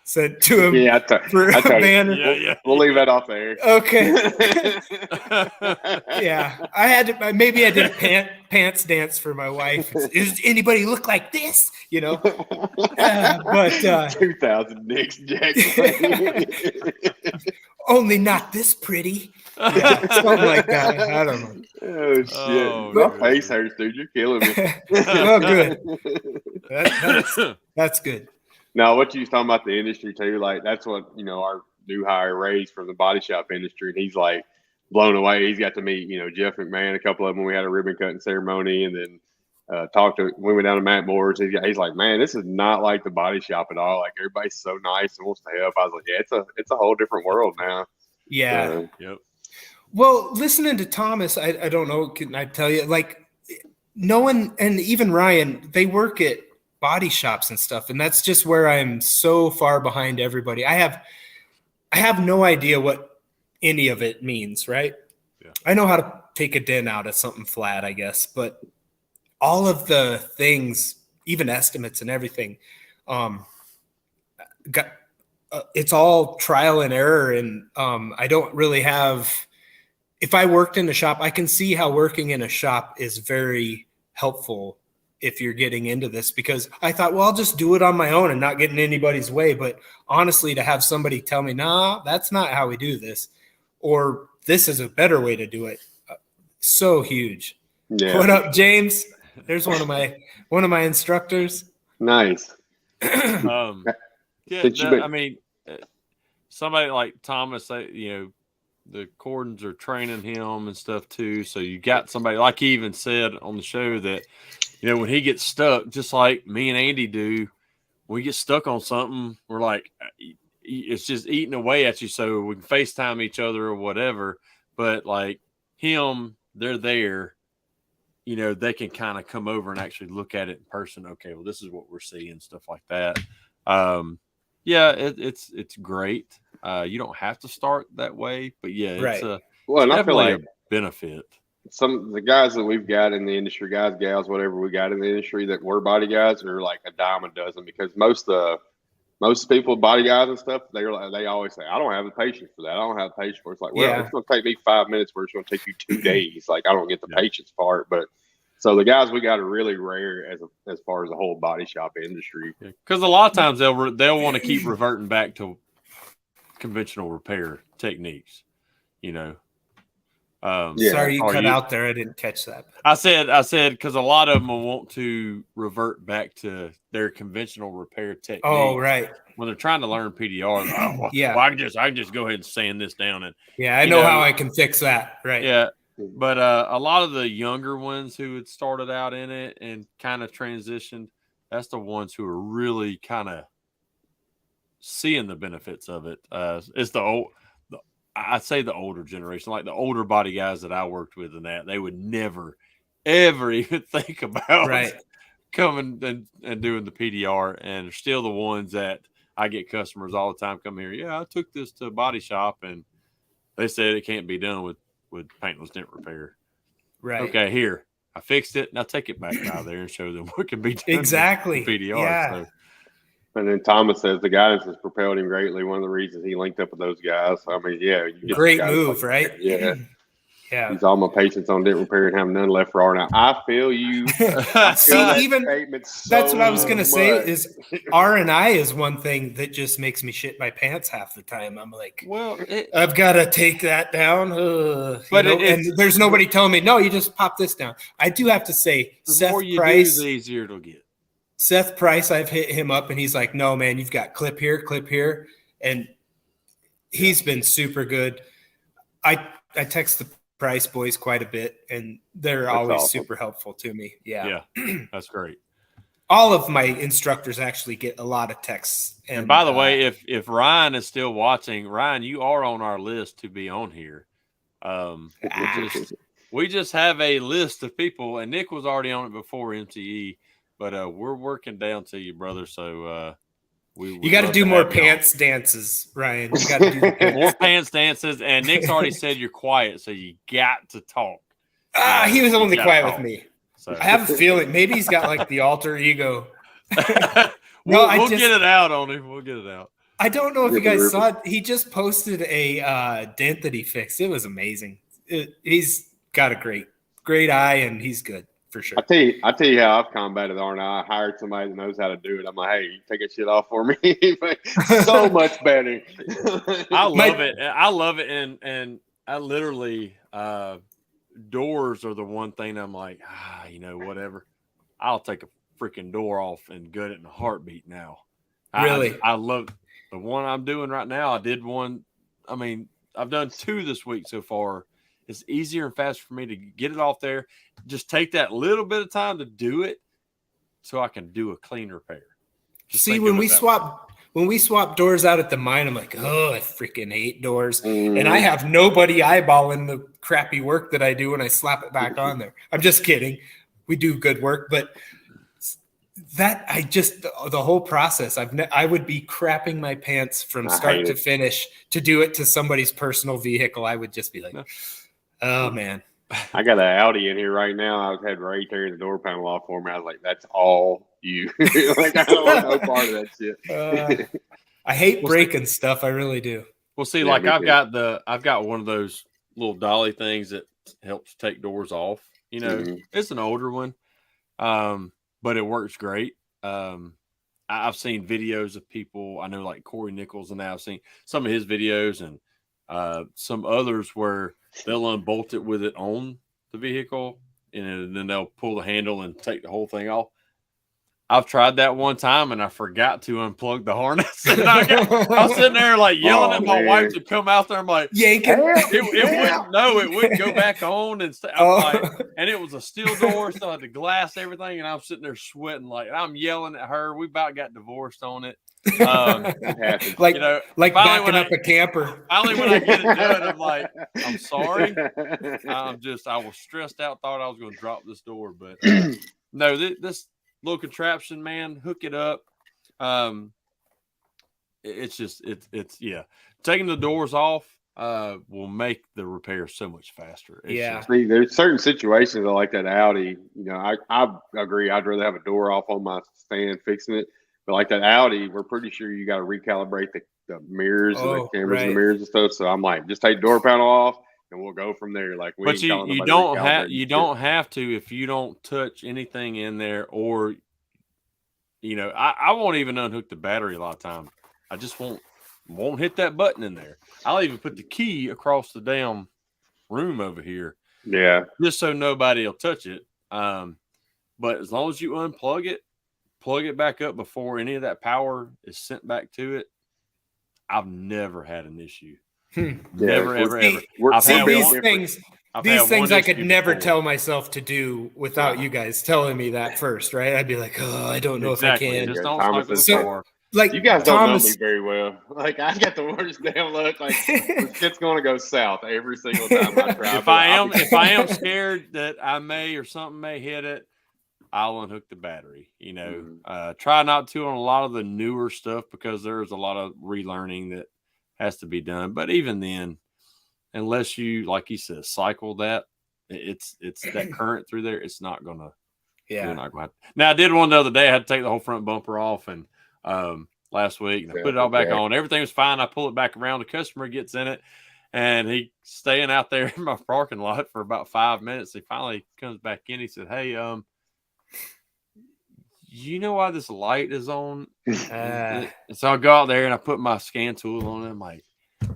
said to him. Yeah, for a banner. Yeah. We'll leave that off there. Okay. Yeah, maybe I did a pants dance for my wife. Does anybody look like this? You know, but 2,000 Knicks, Jack. Only not this pretty. Yeah, something like that. I don't know. Oh shit! Oh, my face hurts, dude. You're killing me. Well, good. That's good. Now, what you was talking about the industry too, like that's what our new hire Ray's from the body shop industry, and he's like blown away. He's got to meet Jeff McMahon, a couple of them when we had a ribbon cutting ceremony, and then talked to we went down to Matt Moore's. He's like, man, this is not like the body shop at all. Like everybody's so nice and wants to help. I was like, yeah, it's a whole different world now. Yeah. Yep. Well, listening to Thomas, I don't know. Can I tell you, like, no one, and even Ryan, they work at body shops and stuff, and that's just where I'm so far behind everybody. I have no idea what any of it means, right? Yeah. I know how to take a dent out of something flat, I guess, but all of the things, even estimates and everything, it's all trial and error, and I don't really have. If I worked in a shop, I can see how working in a shop is very helpful if you're getting into this, because I thought, well, I'll just do it on my own and not get in anybody's way. But honestly, to have somebody tell me, nah, that's not how we do this, or this is a better way to do it, so huge. Yeah. What up, James? There's one of my instructors. Nice. Yeah, I mean, somebody like Thomas, the Cordons are training him and stuff too. So you got somebody, like he even said on the show, that when he gets stuck, just like me and Andy do, we get stuck on something, we're like, it's just eating away at you. So we can FaceTime each other or whatever. But like him, they're there. They can kind of come over and actually look at it in person. Okay, well, this is what we're seeing, stuff like that. Yeah, it's great. You don't have to start that way, but yeah, right. It's and I feel like a benefit. Some of the guys that we've got in the industry, guys, gals, whatever we got in the industry that were body guys are like a dime a dozen, because most people, body guys and stuff, they always say, I don't have the patience for that. I don't have the patience for it. It's like, well, it's going to take me 5 minutes, where it's going to take you 2 days. Like, I don't get the patience part, but. So the guys we got are really rare as far as the whole body shop industry. Because a lot of times they'll want to keep reverting back to conventional repair techniques. Sorry, you cut out there. I didn't catch that. I said because a lot of them will want to revert back to their conventional repair technique. Oh, right. When they're trying to learn PDR, like, yeah, well, I can just go ahead and sand this down, and I know how I can fix that. Right. Yeah. But a lot of the younger ones who had started out in it and kind of transitioned, that's the ones who are really kind of seeing the benefits of it. It's I'd say the older generation, like the older body guys that I worked with, and that they would never, ever even think about coming and doing the PDR, and still the ones that I get customers all the time come here. Yeah, I took this to a body shop, and they said it can't be done with paintless dent repair. Right. Okay, here. I fixed it. Now take it back out there and show them what can be done exactly. with PDR. Yeah. So. And then Thomas says the guidance has propelled him greatly. One of the reasons he linked up with those guys. So, I mean, yeah. Great move, right? Yeah. Yeah. He's all my patients on dent repair and have none left for R. Now, I feel you. See, even that's what I was going to say is R&I is one thing that just makes me shit my pants half the time. I'm like, well, I've got to take that down. And there's nobody telling me, no, you just pop this down. I do have to say, the more you do, the easier it'll get. Seth Price, I've hit him up and he's like, no, man, you've got clip here. And he's been super good. I text the Price boys quite a bit, and they're always super helpful to me. Yeah. That's great. All of my instructors actually get a lot of texts. And by the way, if Ryan is still watching, Ryan, you are on our list to be on here. We just have a list of people, and Nick was already on it before MTE, but we're working down to you, brother. So you got to do more pants dances, Ryan. You got to do more pants dances. And Nick's already said you're quiet, so you got to talk. He was only quiet with me. So. I have a feeling maybe he's got like the alter ego. we'll get it out on him. We'll get it out. I don't know if you guys saw it. He just posted a dent that he fixed. It was amazing. He's got a great eye, and he's good. For sure. I tell you how I've combated R&I. I hired somebody that knows how to do it. I'm like, hey, you take that shit off for me. So much better. I love it. I love it. And I literally doors are the one thing I'm like, whatever. I'll take a freaking door off and gut it in a heartbeat now. Really? I love the one I'm doing right now. I did one. I mean, I've done 2 this week so far. It's easier and faster for me to get it off there. Just take that little bit of time to do it so I can do a clean repair. See, when we swap doors out at the mine, I'm like, oh, I freaking hate doors. And I have nobody eyeballing the crappy work that I do when I slap it back on there. I'm just kidding. We do good work, but the whole process, I would be crapping my pants from start to finish to do it to somebody's personal vehicle. I would just be like, oh man. I got an Audi in here right now. I had Ray tearing the door panel off for me. I was like, that's all you. Like, I don't want no part of that shit. I hate breaking stuff. I really do. Well, see, like I've got one of those little dolly things that helps take doors off. It's an older one. But it works great. I've seen videos of people. I know like Corey Nichols, and I've seen some of his videos and some others where they'll unbolt it with it on the vehicle, and then they'll pull the handle and take the whole thing off. I've tried that one time, and I forgot to unplug the harness. And I was sitting there like yelling at my wife to come out there. I'm like, yanking. It wouldn't go back on. And and it was a steel door, so I had to glass everything. And I'm sitting there sweating, like I'm yelling at her. We about got divorced on it. Like backing up a camper. Finally, when I get it done, I'm like, I'm sorry. I was stressed out, thought I was going to drop this door, but no, this little contraption, man, hook it up. It's taking the doors off will make the repair so much faster. See, there's certain situations like that Audi. I agree. I'd rather have a door off on my stand fixing it, but like that Audi, we're pretty sure you got to recalibrate the mirrors and the cameras and the mirrors and stuff. So I'm like, just take the door panel off. And we'll go from there. Like, but you don't have to if you don't touch anything in there, or I won't even unhook the battery a lot of times. I just won't hit that button in there. I'll even put the key across the damn room over here. Yeah, just so nobody will touch it. But as long as you unplug it, plug it back up before any of that power is sent back to it, I've never had an issue. Never, ever. See, these things, These things I could never before. tell myself to do without you guys telling me that first, right? I'd be like, oh, I don't know if I can. Just don't Thomas snipe is the car. Like you guys don't know me Thomas, very well. Like I got the worst damn luck. Like it's going to go south every single time I try. If I am scared that I may or something may hit it, I'll unhook the battery. Try not to on a lot of the newer stuff because there's a lot of relearning that has to be done. But even then, unless you, like you said, cycle that, it's that current through there. It's not gonna. Yeah. You're not gonna. Now I did one the other day. I had to take the whole front bumper off, and last week, and I put it all back on. Everything was fine. I pull it back around. The customer gets in it, and he's staying out there in my parking lot for about 5 minutes. He finally comes back in. He said, "Hey, you know why this light is on?" So I go out there and I put my scan tool on it. I'm like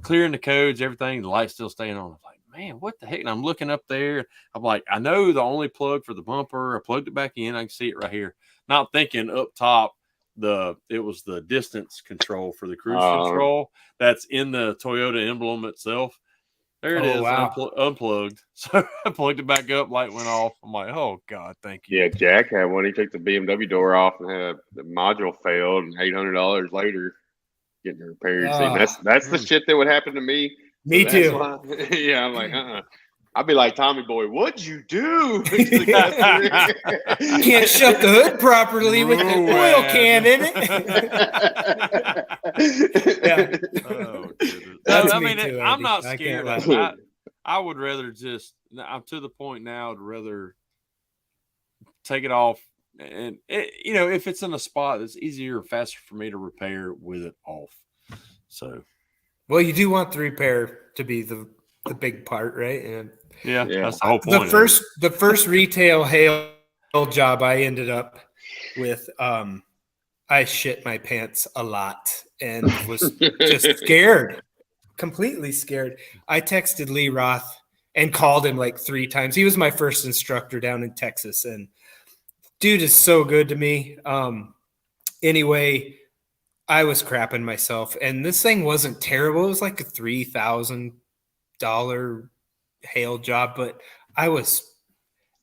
clearing the codes, everything. The light's still staying on. I'm like, man, what the heck? And I'm looking up there. I'm like, I know the only plug for the bumper. I plugged it back in. I can see it right here. Not thinking up top, it was the distance control for the cruise control that's in the Toyota emblem itself. There it is, wow. Unplugged. So I plugged it back up, light went off. I'm like, oh God, thank you. Yeah, Jack had one. He took the BMW door off and had the module failed, and $800 later getting it repaired. See, that's the shit that would happen to me. Me too. Yeah, I'm like, I'd be like, Tommy boy, what'd you do? You can't shut the hood properly with the oil can in it. Yeah. Oh, I mean, too, I'm not scared. I would rather I'm to the point now, I'd rather take it off. And, if it's in a spot that's easier or faster for me to repair with it off. So. Well, you do want the repair to be the big part, right? And yeah, that's the whole point. The first retail hail job I ended up with, I shit my pants a lot and was just scared, completely scared. I texted Lee Roth and called him like 3 times. He was my first instructor down in Texas, and dude is so good to me. Anyway, I was crapping myself, and this thing wasn't terrible. It was like a $3,000 hail job, but I was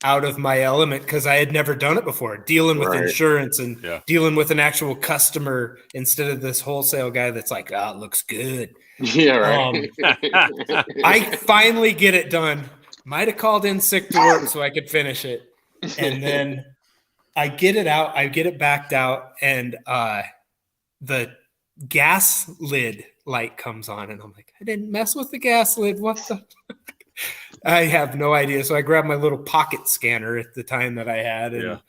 out of my element because I had never done it before, dealing with insurance and dealing with an actual customer instead of this wholesale guy that's like, it looks good. Yeah, right. I finally get it done. Might have called in sick to work so I could finish it. And then I get it out. I get it backed out, and the gas lid light comes on, and I'm like, I didn't mess with the gas lid. What the? I have no idea. So I grabbed my little pocket scanner at the time that I had, and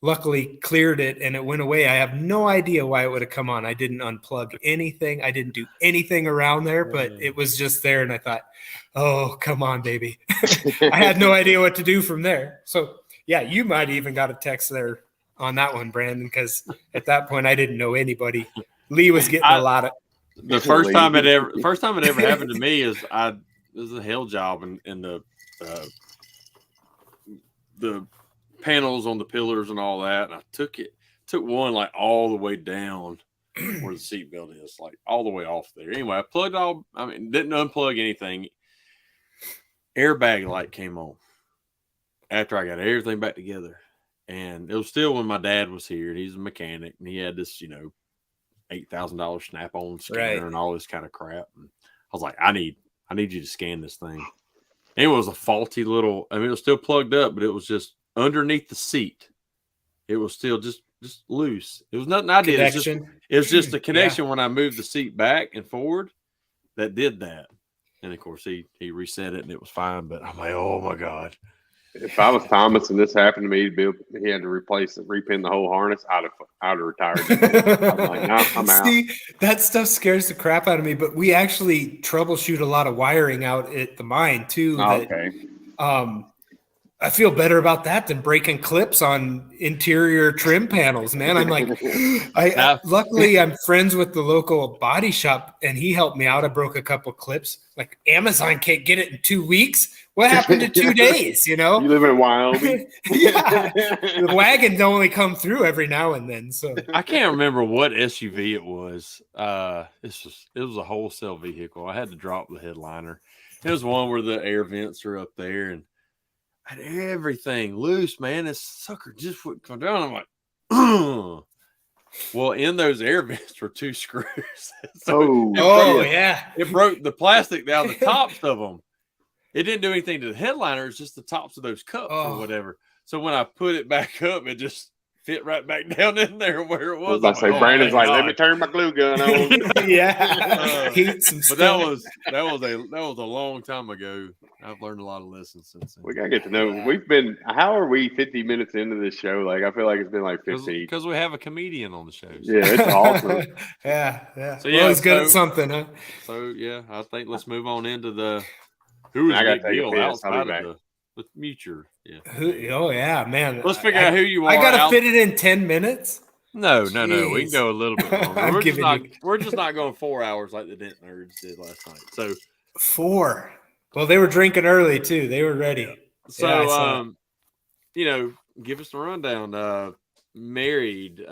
luckily cleared it, and it went away. I have no idea why it would have come on. I didn't unplug anything. I didn't do anything around there, but it was just there, and I thought, oh, come on, baby. I had no idea what to do from there. So, yeah, you might even got a text there on that one, Brandon, because at that point I didn't know anybody. Lee was getting a lot of. The first time it ever happened to me is it was a hail job, and the panels on the pillars and all that, and I took one like all the way down where the seatbelt is, like all the way off there. Anyway, I plugged didn't unplug anything. Airbag light came on after I got everything back together. And it was still when my dad was here. He's a mechanic, and he had this, $8,000 snap-on scanner and all this kind of crap. And I was like, I need you to scan this thing. And it was a faulty little. It was still plugged up, but it was just underneath the seat. It was still just loose. It was nothing I did. It was just a connection when I moved the seat back and forward that did that. And of course, he reset it and it was fine. But I'm like, oh my God. If I was Thomas and this happened to me, he had to repin the whole harness, I'd have retired. I'm like, no, I'm out. See, that stuff scares the crap out of me, but we actually troubleshoot a lot of wiring out at the mine too. Okay. I feel better about that than breaking clips on interior trim panels, man. I'm like, luckily I'm friends with the local body shop and he helped me out. I broke a couple clips. Like, Amazon can't get it in 2 weeks. What happened to 2 days? You know, you live in Wyoming. Yeah, the wagons only come through every now and then. So I can't remember what SUV it was. It was a wholesale vehicle. I had to drop the headliner. It was one where the air vents are up there and I had everything loose, man. This sucker just wouldn't come down. I'm like, ugh. Well, in those air vents were 2 screws. So it broke the plastic down the tops of them. It didn't do anything to the headliner. It's just the tops of those cups or whatever. So when I put it back up, it just fit right back down in there where it was. I was like, Brandon's like, let me turn my glue gun on. Heat some stuff. But that was a long time ago. I've learned a lot of lessons since then. We gotta get to know. We've been. How are we 50 minutes into this show? Like, I feel like it's been like 15. Because we have a comedian on the show. So. Yeah, it's awesome. Yeah. So yeah, he's good at something, huh? So yeah, I think let's move on into the who is Big Deal outside of the future. Yeah. Oh yeah, man. Let's figure out who you are. I gotta fit it in 10 minutes. No. We can go a little bit longer. We're just not going 4 hours like the Dent Nerds did last night. So 4. Well, they were drinking early too. They were ready. Yeah. So give us the rundown. Married,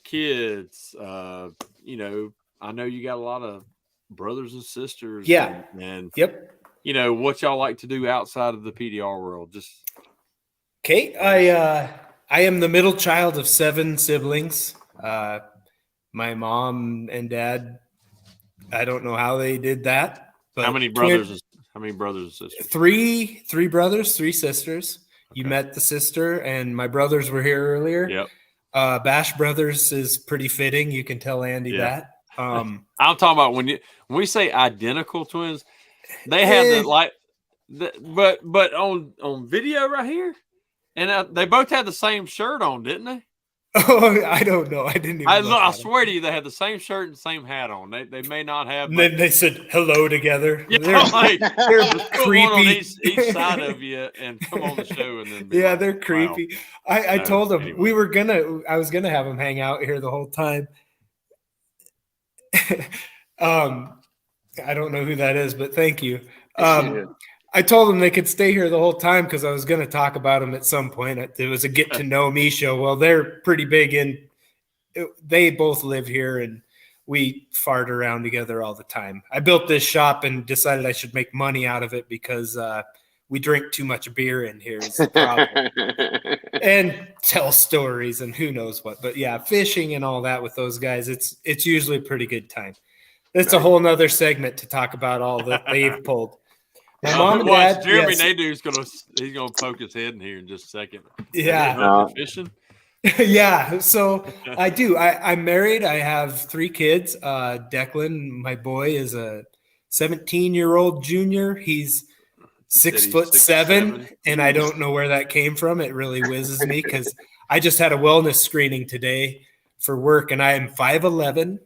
kids. I know you got a lot of brothers and sisters. Yeah. And yep. What y'all like to do outside of the PDR world? Just Kate, I am the middle child of 7 siblings. My mom and dad, I don't know how they did that. But how many brothers and sisters? 3 brothers, 3 sisters. Okay. You met the sister, and my brothers were here earlier. Yep. Bash Brothers is pretty fitting. You can tell Andy that. I'm talking about when we say identical twins, they had but on video right here, and they both had the same shirt on, didn't they? Oh, I don't know. I didn't even. I swear to you, they had the same shirt and the same hat on. They may not have. And then they said hello together. Yeah, they're creepy on each side of you, and come on the show, and then they're creepy. Wow. I told them anyway. I was gonna have them hang out here the whole time. I don't know who that is, but thank you. I told them they could stay here the whole time because I was going to talk about them at some point. It was a get to know me show. Well, they're pretty big they both live here and we fart around together all the time. I built this shop and decided I should make money out of it because we drink too much beer in here is the problem. And tell stories and who knows what. But yeah, fishing and all that with those guys, it's usually a pretty good time. It's a whole nother segment to talk about all that they've pulled. My mom and dad. Jeremy Nadeau's he's gonna poke his head in here in just a second. Yeah, fishing. Yeah, so I do. I'm married. I have 3 kids. Declan, my boy, is a 17-year-old junior. He's 6'7", and I don't know where that came from. It really whizzes me because I just had a wellness screening today for work, and I am 5'11",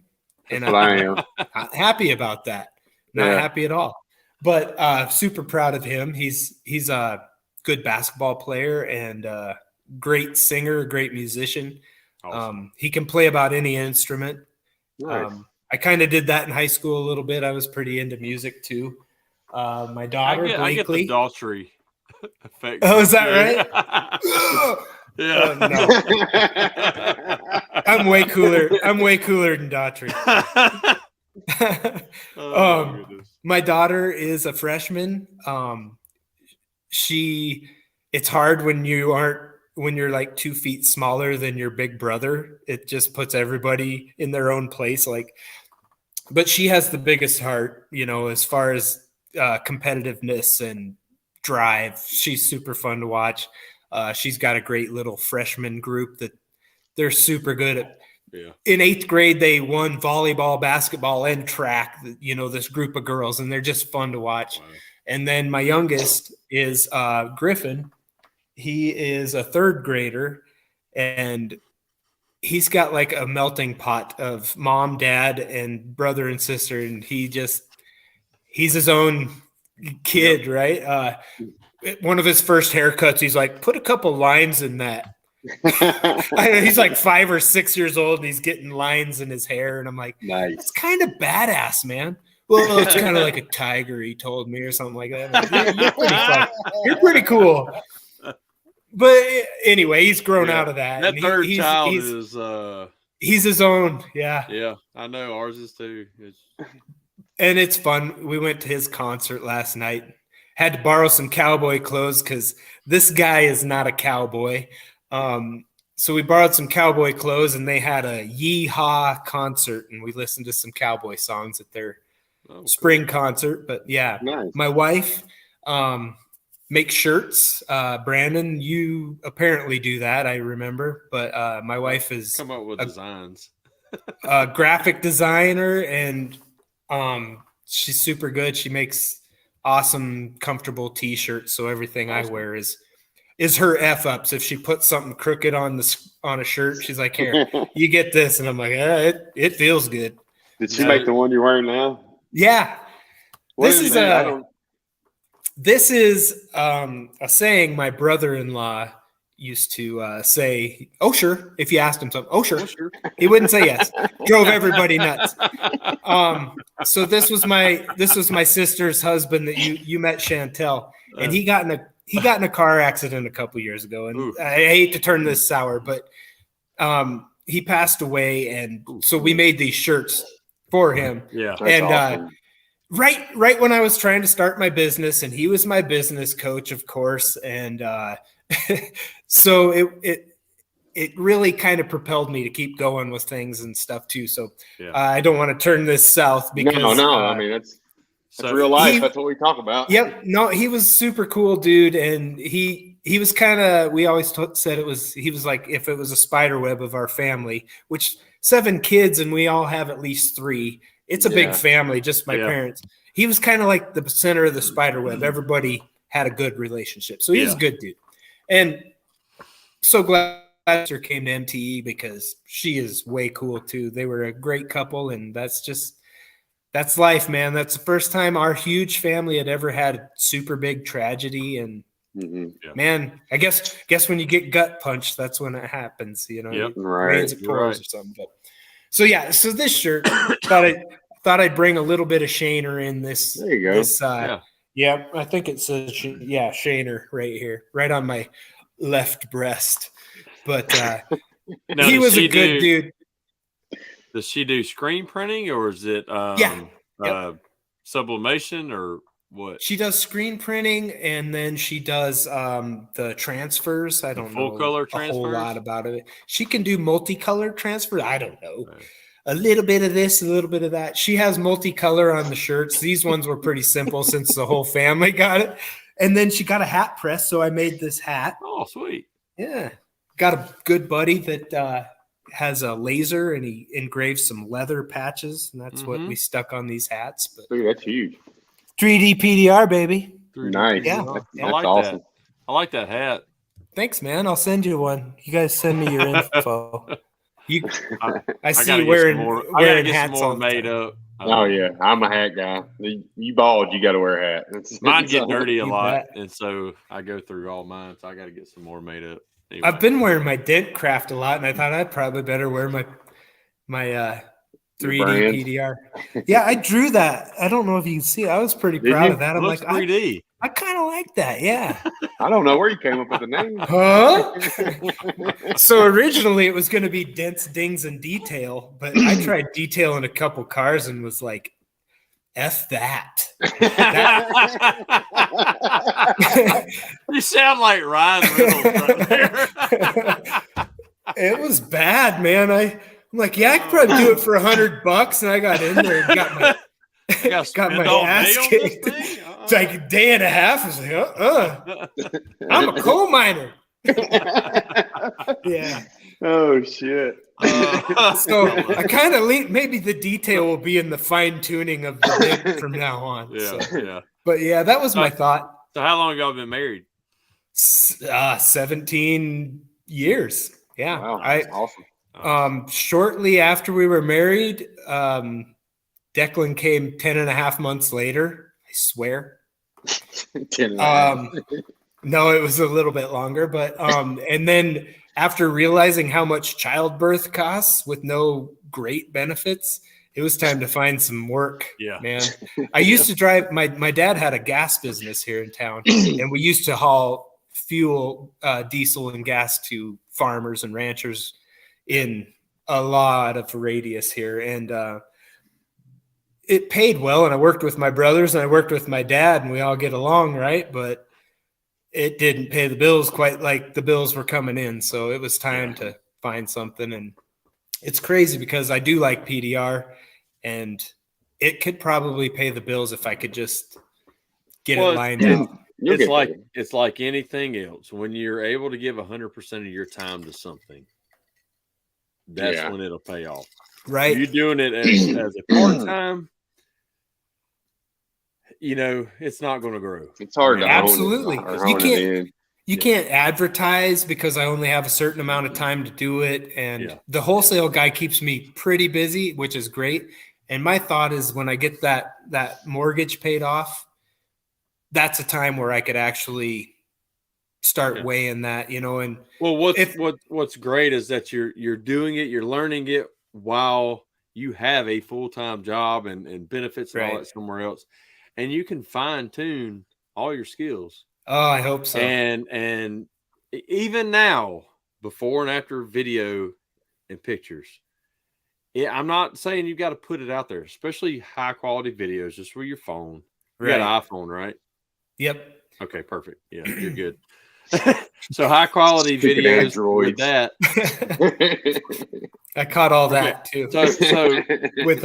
and I'm not happy about that. Not happy at all. But super proud of him. He's a good basketball player and great singer, great musician. Awesome. He can play about any instrument. Nice. I kind of did that in high school a little bit. I was pretty into music too. My daughter, Blakely. I get the Daughtry effect. Oh, is that right? Yeah. No. I'm way cooler than Daughtry. My daughter is a freshman. It's hard when you're like 2 feet smaller than your big brother. It just puts everybody in their own place. But she has the biggest heart, as far as competitiveness and drive. She's super fun to watch. She's got a great little freshman group that they're super good at. Yeah. In 8th grade, they won volleyball, basketball, and track, this group of girls, and they're just fun to watch. Wow. And then my youngest is Griffin. He is a 3rd grader, and he's got like a melting pot of mom, dad, and brother and sister, and he's his own kid, right? one of his first haircuts, he's like, put a couple lines in that. He's like 5 or 6 years old and he's getting lines in his hair. And I'm like, Nice. It's kind of badass, man. Well, it's kind of like a tiger, he told me, or something like that. Like, you're pretty fun. You're pretty cool. But anyway, he's grown out of that. That and third child is he's his own. Yeah. Yeah, I know. Ours is too. And it's fun. We went to his concert last night. Had to borrow some cowboy clothes because this guy is not a cowboy. So we borrowed some cowboy clothes, and they had a Yee-Haw concert, and we listened to some cowboy songs at their spring concert. But yeah, nice. My wife makes shirts. Brandon, you apparently do that, I remember. But my wife is come up with designs. A graphic designer, and she's super good. She makes awesome, comfortable T-shirts. So everything I wear is her F-ups. If she puts something crooked on a shirt, she's like, here, you get this. And I'm like, it feels good. Did she make the one you're wearing now? Yeah. This is a saying my brother-in-law used to say, oh, sure. If you asked him something, oh, sure. He wouldn't say yes. Drove everybody nuts. So this was my sister's husband that you met, Chantel, and he got in a car accident a couple years ago. And I hate to turn this sour, but he passed away, and so we made these shirts for him. Yeah, and awesome. Right when I was trying to start my business, and he was my business coach, of course, and so it really kind of propelled me to keep going with things and stuff too. So I don't want to turn this south because no. I mean, that's real life. That's what we talk about. Yep. No, he was super cool, dude, and he was kind of. We always said he was like if it was a spider web of our family, which 7 kids and we all have at least 3. It's a big family, just my parents. He was kind of like the center of the spider web. Everybody had a good relationship. So he's a good dude. And so glad her came to MTE because she is way cool too. They were a great couple, and that's life, man. That's the first time our huge family had ever had a super big tragedy. And man, I guess when you get gut punched, that's when it happens. You know, rains it pours or something. But so so this shirt thought I'd bring a little bit of Shaner in this. There you go. This, yeah, I think it says Shaner right here, right on my left breast. But he was a good dude. Does she do screen printing, or is it sublimation, or what? She does screen printing, and then she does the transfers. I don't know full color transfers? A whole lot about it. She can do multicolor transfers. I don't know. Right. A little bit of this, a little bit of that. She has multicolor on the shirts. These ones were pretty simple since the whole family got it. And then she got a hat press, so I made this hat. Oh, sweet. Yeah. Got a good buddy that has a laser, and he engraves some leather patches, and that's what we stuck on these hats. But dude, that's huge. 3D PDR, baby. Nice. Yeah. I like awesome. That. I like that hat. Thanks, man. I'll send you one. You guys send me your info. I see you wearing hats more made up. Oh yeah, I'm a hat guy. You bald, you got to wear a hat. Mine get dirty a lot, and so I go through all mine. So I got to get some more made up. Anyway. I've been wearing my Dent Craft a lot, and I thought I'd probably better wear my 3D PDR. Yeah, I drew that. I don't know if you can see it. I was pretty proud of that. I'm like, 3D. I kind of like that. Yeah. I don't know where you came up with the name. Huh? So originally it was going to be Dents, Dings, and Detail, but I tried detail in a couple cars and was like, F that. You sound like Ryan Reynolds right there. It was bad, man. I'm like, yeah, I could probably do it for $100, and I got in there and got my ass kicked. It's like a day and a half. I was like, I'm a coal miner. Yeah. Oh shit. So I kind of maybe the detail will be in the fine tuning of the link from now on. Yeah. But yeah, that was my thought. So how long y'all been married? 17 years. Yeah. Wow, that's awesome. Shortly after we were married, Declan came 10 and a half months later. I swear. No, it was a little bit longer, but and then after realizing how much childbirth costs with no great benefits, it was time to find some work. Yeah. Man. I used to drive, my dad had a gas business here in town, and we used to haul fuel, diesel and gas to farmers and ranchers in a lot of radius here. And it paid well, and I worked with my brothers and I worked with my dad, and we all get along, right? But it didn't pay the bills quite like the bills were coming in. So it was time to find something. And it's crazy because I do like PDR, and it could probably pay the bills if I could just get it lined out. It's like anything else. When you're able to give 100% of your time to something, that's when it'll pay off. Right. If you're doing it as a part-time, it's not going to grow. It's hard to absolutely. Own you can't advertise because I only have a certain amount of time to do it. And the wholesale guy keeps me pretty busy, which is great. And my thought is when I get that mortgage paid off, that's a time where I could actually start weighing that, and what's great is that you're doing it, you're learning it while you have a full-time job and benefits and all that somewhere else. And you can fine tune all your skills. Oh, I hope so. And even now, before and after video and pictures, I'm not saying you've got to put it out there, especially high quality videos just with your phone. You got an iPhone, right? Yep. Okay, perfect. Yeah, you're good. So high quality videos with that. I caught all that too. So with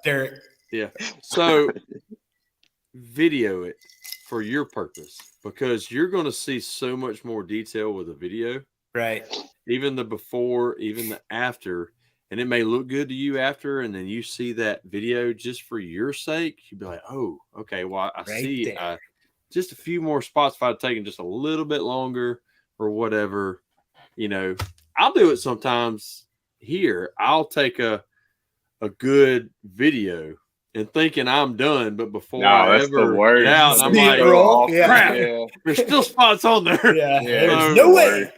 Derek. Yeah. So video it for your purpose, because you're going to see so much more detail with a video. Right. Even the before, even the after. And it may look good to you after, and then you see that video just for your sake. You'd be like, oh, okay, well, I see just a few more spots if I'd taken just a little bit longer or whatever. I'll do it sometimes here. I'll take a good video and thinking I'm done, but before I ever get out, I'm like, crap, there's still spots on there. Yeah, there's no way.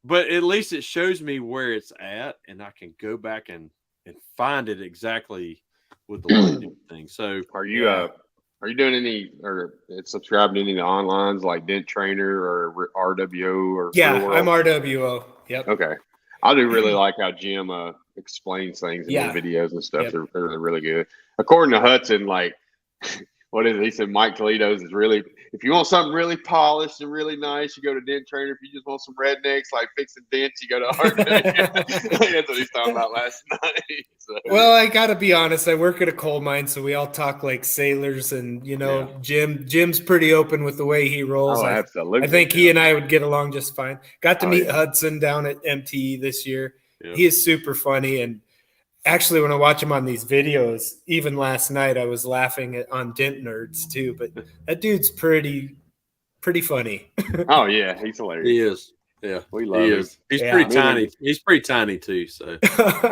But at least it shows me where it's at, and I can go back and find it exactly with the way to do things. So are you doing any or subscribing to any onlines like Dent Trainer or RWO or I'm RWO. Yep. Okay. I do really like how Jim explains things in the videos and stuff. They're really good. According to Hudson, like, what is it? He said Mike Toledo's is really, if you want something really polished and really nice, you go to Dent Trainer. If you just want some rednecks like fixing dents, you go to RWO. That's what he's talking about last night. So. Well, I got to be honest. I work at a coal mine, so we all talk like sailors, and Jim's pretty open with the way he rolls. Oh, absolutely. I think he and I would get along just fine. Got to meet Hudson down at MTE this year. Yeah. He is super funny, and actually, when I watch him on these videos, even last night, I was laughing on Dent Nerds too. But that dude's pretty funny. Oh yeah, he's hilarious. He is. Yeah, we love him. He's pretty tiny. He's pretty tiny too. So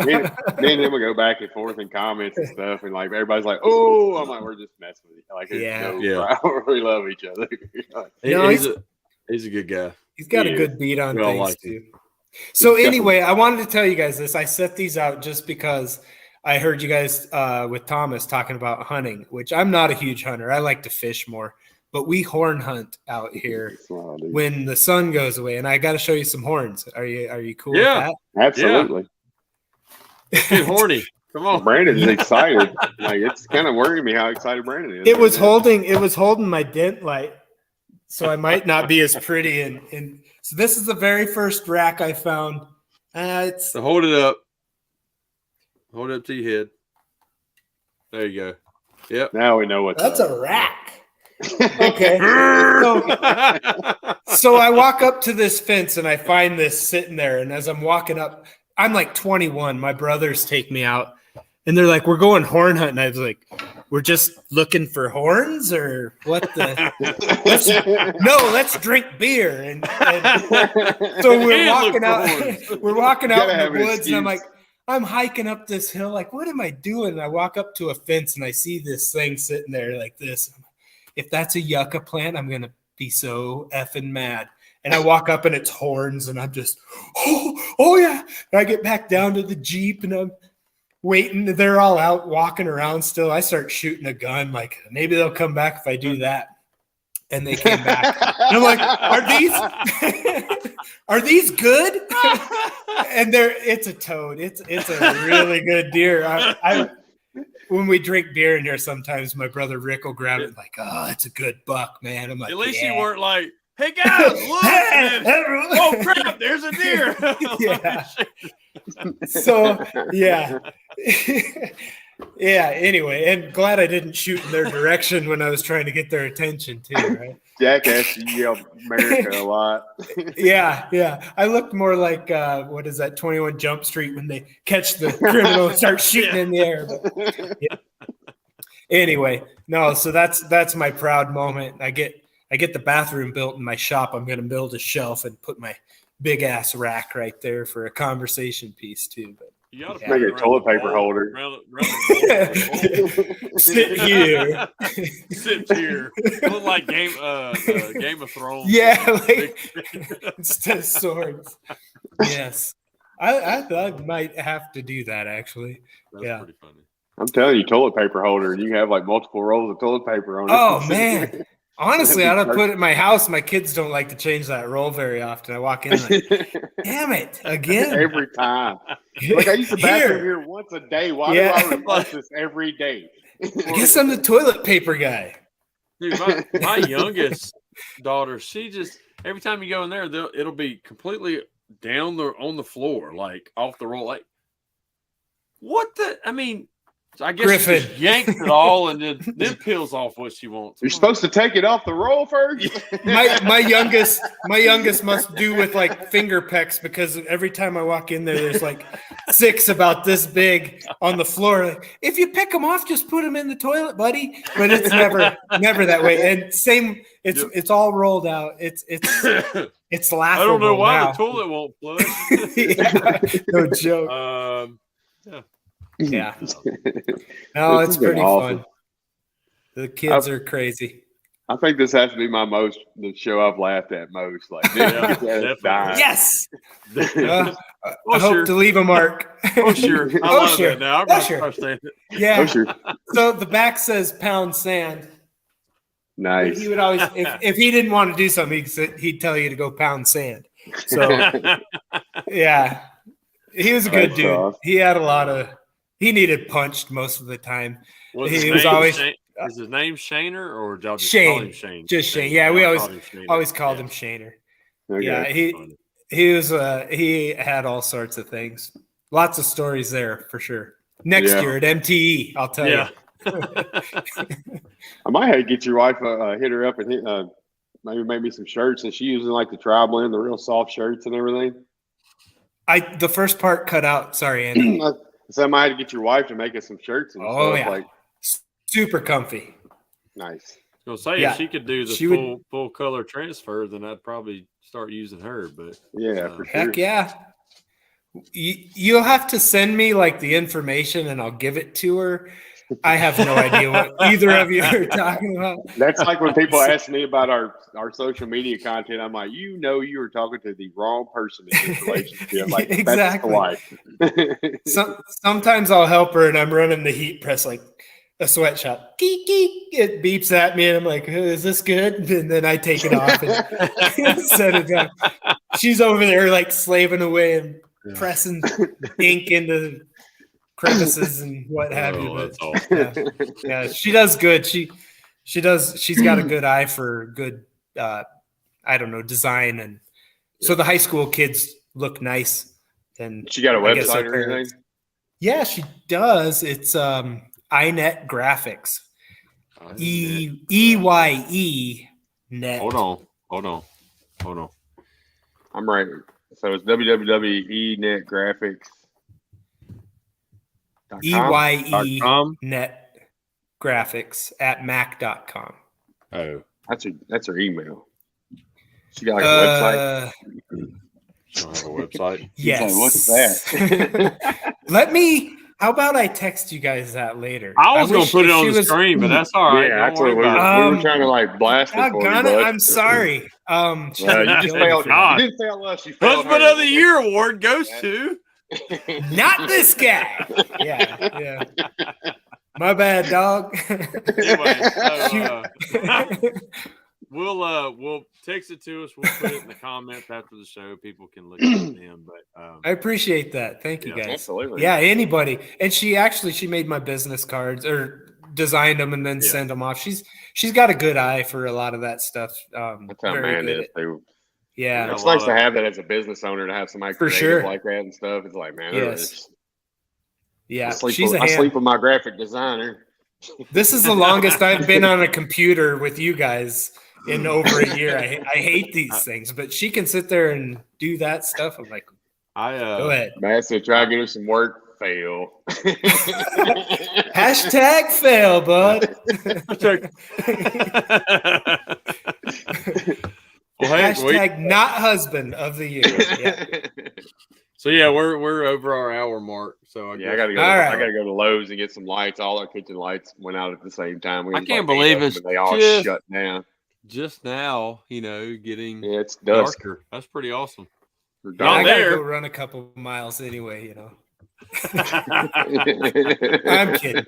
me and him will go back and forth in comments and stuff, and like everybody's like, "Oh," I'm like, "We're just messing with you." Like, we love each other. He's a good guy. He's got a good beat on things too. So anyway, I wanted to tell you guys this. I set these out just because I heard you guys with Thomas talking about hunting, which I'm not a huge hunter. I like to fish more, but we horn hunt out here when the sun goes away, and I got to show you some horns. Are you cool with that? Absolutely. Yeah. Get horny. Come on. Brandon's excited. Like, it's kind of worrying me how excited Brandon is. It was holding my dent light, so I might not be as pretty. And so this is the very first rack I found. So hold it up. Hold it up to your head. There you go. Yep. Now we know what's That's a rack. Okay. So I walk up to this fence and I find this sitting there. And as I'm walking up, I'm like 21. My brothers take me out and they're like, "We're going horn hunting." I was like, "We're just looking for horns or what the?" Let's drink beer. And so we're walking out. We're walking out in the woods, and I'm like, I'm hiking up this hill. Like, what am I doing? And I walk up to a fence, and I see this thing sitting there like this. if that's a yucca plant, I'm going to be so effing mad. And I walk up and it's horns and I'm just, oh yeah. And I get back down to the Jeep and I'm waiting. They're all out walking around still. I start shooting a gun. Like, maybe they'll come back if I do that. And they came back. And I'm like, are these good? And it's a toad. It's a really good deer. When we drink beer in here, sometimes my brother Rick will grab it like, oh, it's a good buck, man. I'm like, at least you weren't like, hey guys, look! Oh crap, there's a deer. Yeah. So yeah. Yeah, anyway, and glad I didn't shoot in their direction when I was trying to get their attention too, right? Jackass, you yell America a lot. Yeah. I looked more like what is that, 21 Jump Street when they catch the criminal and start shooting in the air. But, yeah. Anyway, no, so that's my proud moment. I get the bathroom built in my shop. I'm gonna build a shelf and put my big ass rack right there for a conversation piece too. But you gotta make a toilet paper holder. Sit here. Sit here. Look like Game of Thrones. Yeah, like instead of swords. Yes. I thought I might have to do that actually. That's pretty funny. I'm telling you, toilet paper holder. You have like multiple rolls of toilet paper on it. Oh man. Honestly, I don't put it in my house. My kids don't like to change that roll very often. I walk in like, damn it, again. Every time. Like I use the bathroom here once a day. Why do I replace this every day? I guess I'm the toilet paper guy. Dude, my youngest daughter, she just, every time you go in there, it'll be completely down on the floor, like off the roll. Like, what the? I mean, I guess Griffin she just yanks it all and then peels off what she wants. You're supposed to take it off the roll first. My youngest must do with like finger pecks because every time I walk in there's like 6 about this big on the floor. Like, if you pick them off, just put them in the toilet, buddy. But it's never that way. And same, it's all rolled out. It's laughable. I don't know why now. the toilet won't flush. Yeah, no joke. Yeah. Yeah. No, it's pretty fun. The kids are crazy. I think this has to be the show I've laughed at most. Like, yes. I hope to leave a mark. Oh, sure. I love that now. Yeah. So the back says pound sand. Nice. He would always, if he didn't want to do something, he'd tell you to go pound sand. So, yeah. He was a good dude. Off. He had a lot of. He needed punched most of the time. He was always. Is his name Shaner or y'all just call him Shane? Just Shane. Yeah, we always called him Shaner. Okay. Yeah, he was. He had all sorts of things. Lots of stories there for sure. Next year at MTE, I'll tell you. I might have to get your wife hit her up and maybe make me some shirts. Is she using like the tri-blend, the real soft shirts and everything? The first part cut out. Sorry, Andy. So I might have to get your wife to make us some shirts and stuff. Yeah. Like super comfy. Nice. I was gonna say if she could do the full color transfer, then I'd probably start using her. But for sure. Heck yeah. You'll have to send me like the information and I'll give it to her. I have no idea what either of you are talking about. That's like when people ask me about our social media content. I'm like, you were talking to the wrong person in this relationship. Like, exactly. That's the wife. Sometimes I'll help her and I'm running the heat press like a sweatshop. Geek, geek. It beeps at me and I'm like, is this good? And then I take it off and set it down. She's over there like slaving away and pressing ink into crevices and what have you. That's awesome. Yeah, she does good. She does. She's got a good eye for good. Design, and so the high school kids look nice. And she got a website or anything? Yeah, she does. It's iNet Graphics. EYE net. Hold on. I'm right. So it's www.enetgraphics. EYE net graphics at mac.com. Oh, that's her email. She got like a website. She don't have a website. Yes. Like, what's that? Let me How about I text you guys that later? I was going to wish put it if on she the was- screen, but that's all right. Yeah, Don't that's worry what about we it. were trying to like blast it for you, Doggone it, bud. I'm sorry. She Well, didn't you just kill me failed. for You that. didn't fail us. You failed Husband her. of the Year award goes to. Not this guy. Yeah. My bad, dog. Anyway, so we'll text it to us. We'll put it in the comments after the show. People can look at it then. But I appreciate that. Thank you, guys. Absolutely. Yeah, anybody. And she made my business cards or designed them and then send them off. She's got a good eye for a lot of that stuff. That's how very man good is too. Yeah, It's nice to have that as a business owner, to have somebody For creative sure. like that and stuff. It's like, man, Yes. Yeah, I sleep she's a I hand. sleep with my graphic designer. This is the longest I've been on a computer with you guys in over a year. I hate these things, but she can sit there and do that stuff. I'm like, go ahead. Matt said, try to get her some work. Fail. Hashtag fail, bud. Well, hey, Hashtag not husband of the year. Yeah. So yeah, we're over our hour mark. So I gotta go. I gotta go to Lowe's and get some lights. All our kitchen lights went out at the same time. I can't believe it's they all shut down just now. Getting it's dusk. darker. That's pretty awesome. I gotta go run a couple miles anyway. I'm kidding.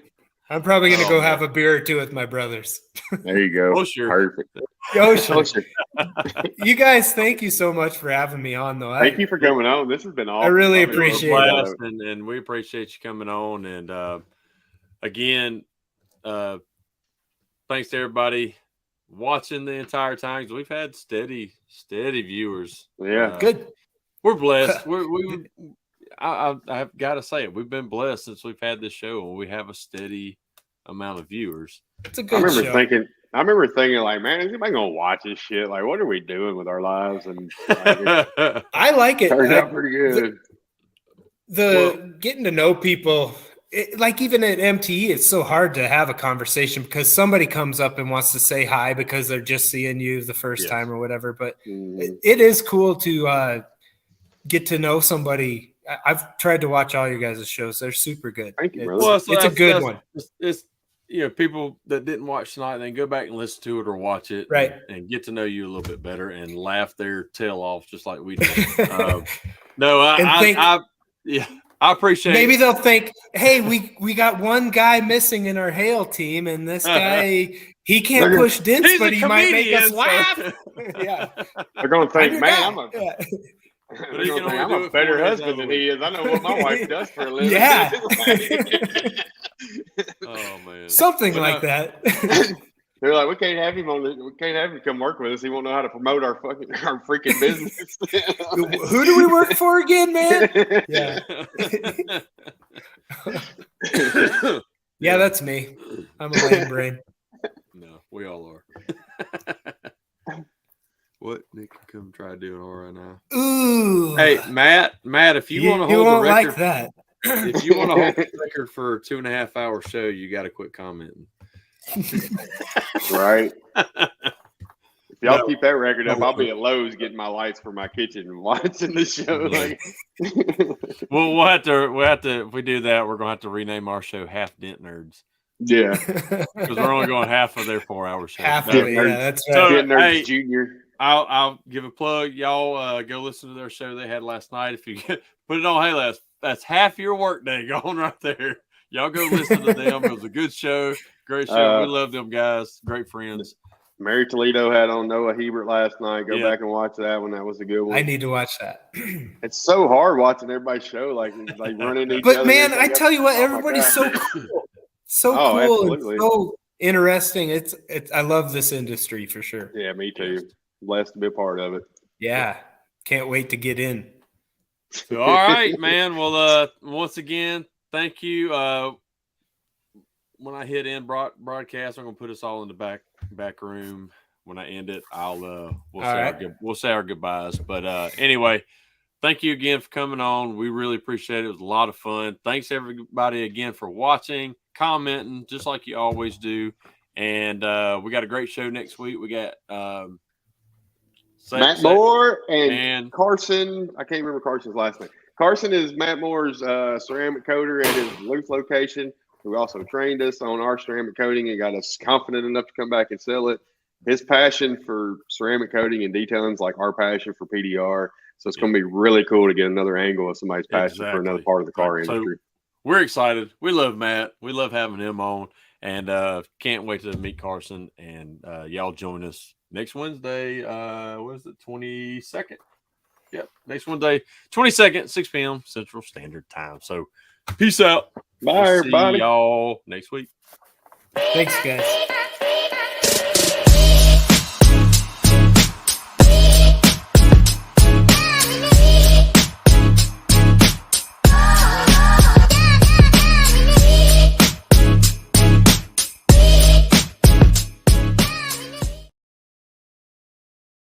I'm probably gonna go have a beer or two with my brothers. There you go. Oh, sure. Perfect. Sure. You guys, thank you so much for having me on. Though, thank you for coming on. This has been awesome. I really appreciate it, and we appreciate you coming on. And again, thanks to everybody watching the entire time. We've had steady viewers. Yeah, good. We're blessed. I've got to say it. We've been blessed since we've had this show, and we have a steady amount of viewers. It's a good show. I remember thinking, like, man, is anybody gonna watch this shit? Like, what are we doing with our lives? And I like it. Turned out pretty good. Getting to know people, like even at MTE, it's so hard to have a conversation because somebody comes up and wants to say hi because they're just seeing you the first time or whatever. But it is cool to get to know somebody. I've tried to watch all your guys' shows. They're super good. Thank you, Well, it's a good one. It's people that didn't watch tonight, then go back and listen to it or watch it, right, and get to know you a little bit better and laugh their tail off just like we did. I appreciate. Maybe they'll think, hey, we got one guy missing in our hail team, and this guy he can't push dents, but he might make us laugh. Yeah, they're gonna think, man, I'm a better husband than he is. I know what my wife does for a living. Yeah. Oh man, something like that. They're like, we can't have him come work with us. He won't know how to promote our freaking business. Who do we work for again, man? Yeah. Yeah, that's me. I'm a lame brain. No, we all are. What Nick can come try doing all right now. Ooh. Hey, Matt, if you want to hold the record, like that. If you want to hold the record for a 2.5 hour show, you got to quit commenting. Right. If y'all keep that record up, I'll be at Lowe's getting my lights for my kitchen and watching the show. Like, well, we'll have to. If we do that, we're gonna have to rename our show Half Dent Nerds. Yeah, because we're only going half of their 4-hour show. Half of it, yeah, that's right. So, Dent Nerds Junior. I'll give a plug. Y'all go listen to their show they had last night. If you put it on, hey, that's half your work day going right there. Y'all go listen to them. It was a good show. Great show. We love them guys. Great friends. Mary Toledo had on Noah Hebert last night. Go back and watch that one. That was a good one. I need to watch that. It's so hard watching everybody's show, like running each other. But man, I tell you what, everybody's so cool. So cool absolutely. And so interesting. It's I love this industry for sure. Yeah, me too. Blessed to be a part of it. Yeah. Can't wait to get in. So, all right, man. Well, once again, thank you. When I hit end broadcast, I'm gonna put us all in the back room. When I end it, we'll say our goodbyes. But anyway, thank you again for coming on. We really appreciate it. It was a lot of fun. Thanks everybody again for watching, commenting, just like you always do. And we got a great show next week. We got Matt Moore and Carson. I can't remember Carson's last name. Carson is Matt Moore's ceramic coater at his Luth location, who also trained us on our ceramic coating and got us confident enough to come back and sell it. His passion for ceramic coating and detailing is like our passion for PDR. So it's going to be really cool to get another angle of somebody's passion for another part of the car industry. So we're excited. We love Matt. We love having him on, and can't wait to meet Carson. And y'all join us next Wednesday. What is it? 22nd. Yep, next Wednesday, 22nd, 6 p.m. Central Standard Time. So peace out. Bye, everybody. See y'all next week. Thanks, guys.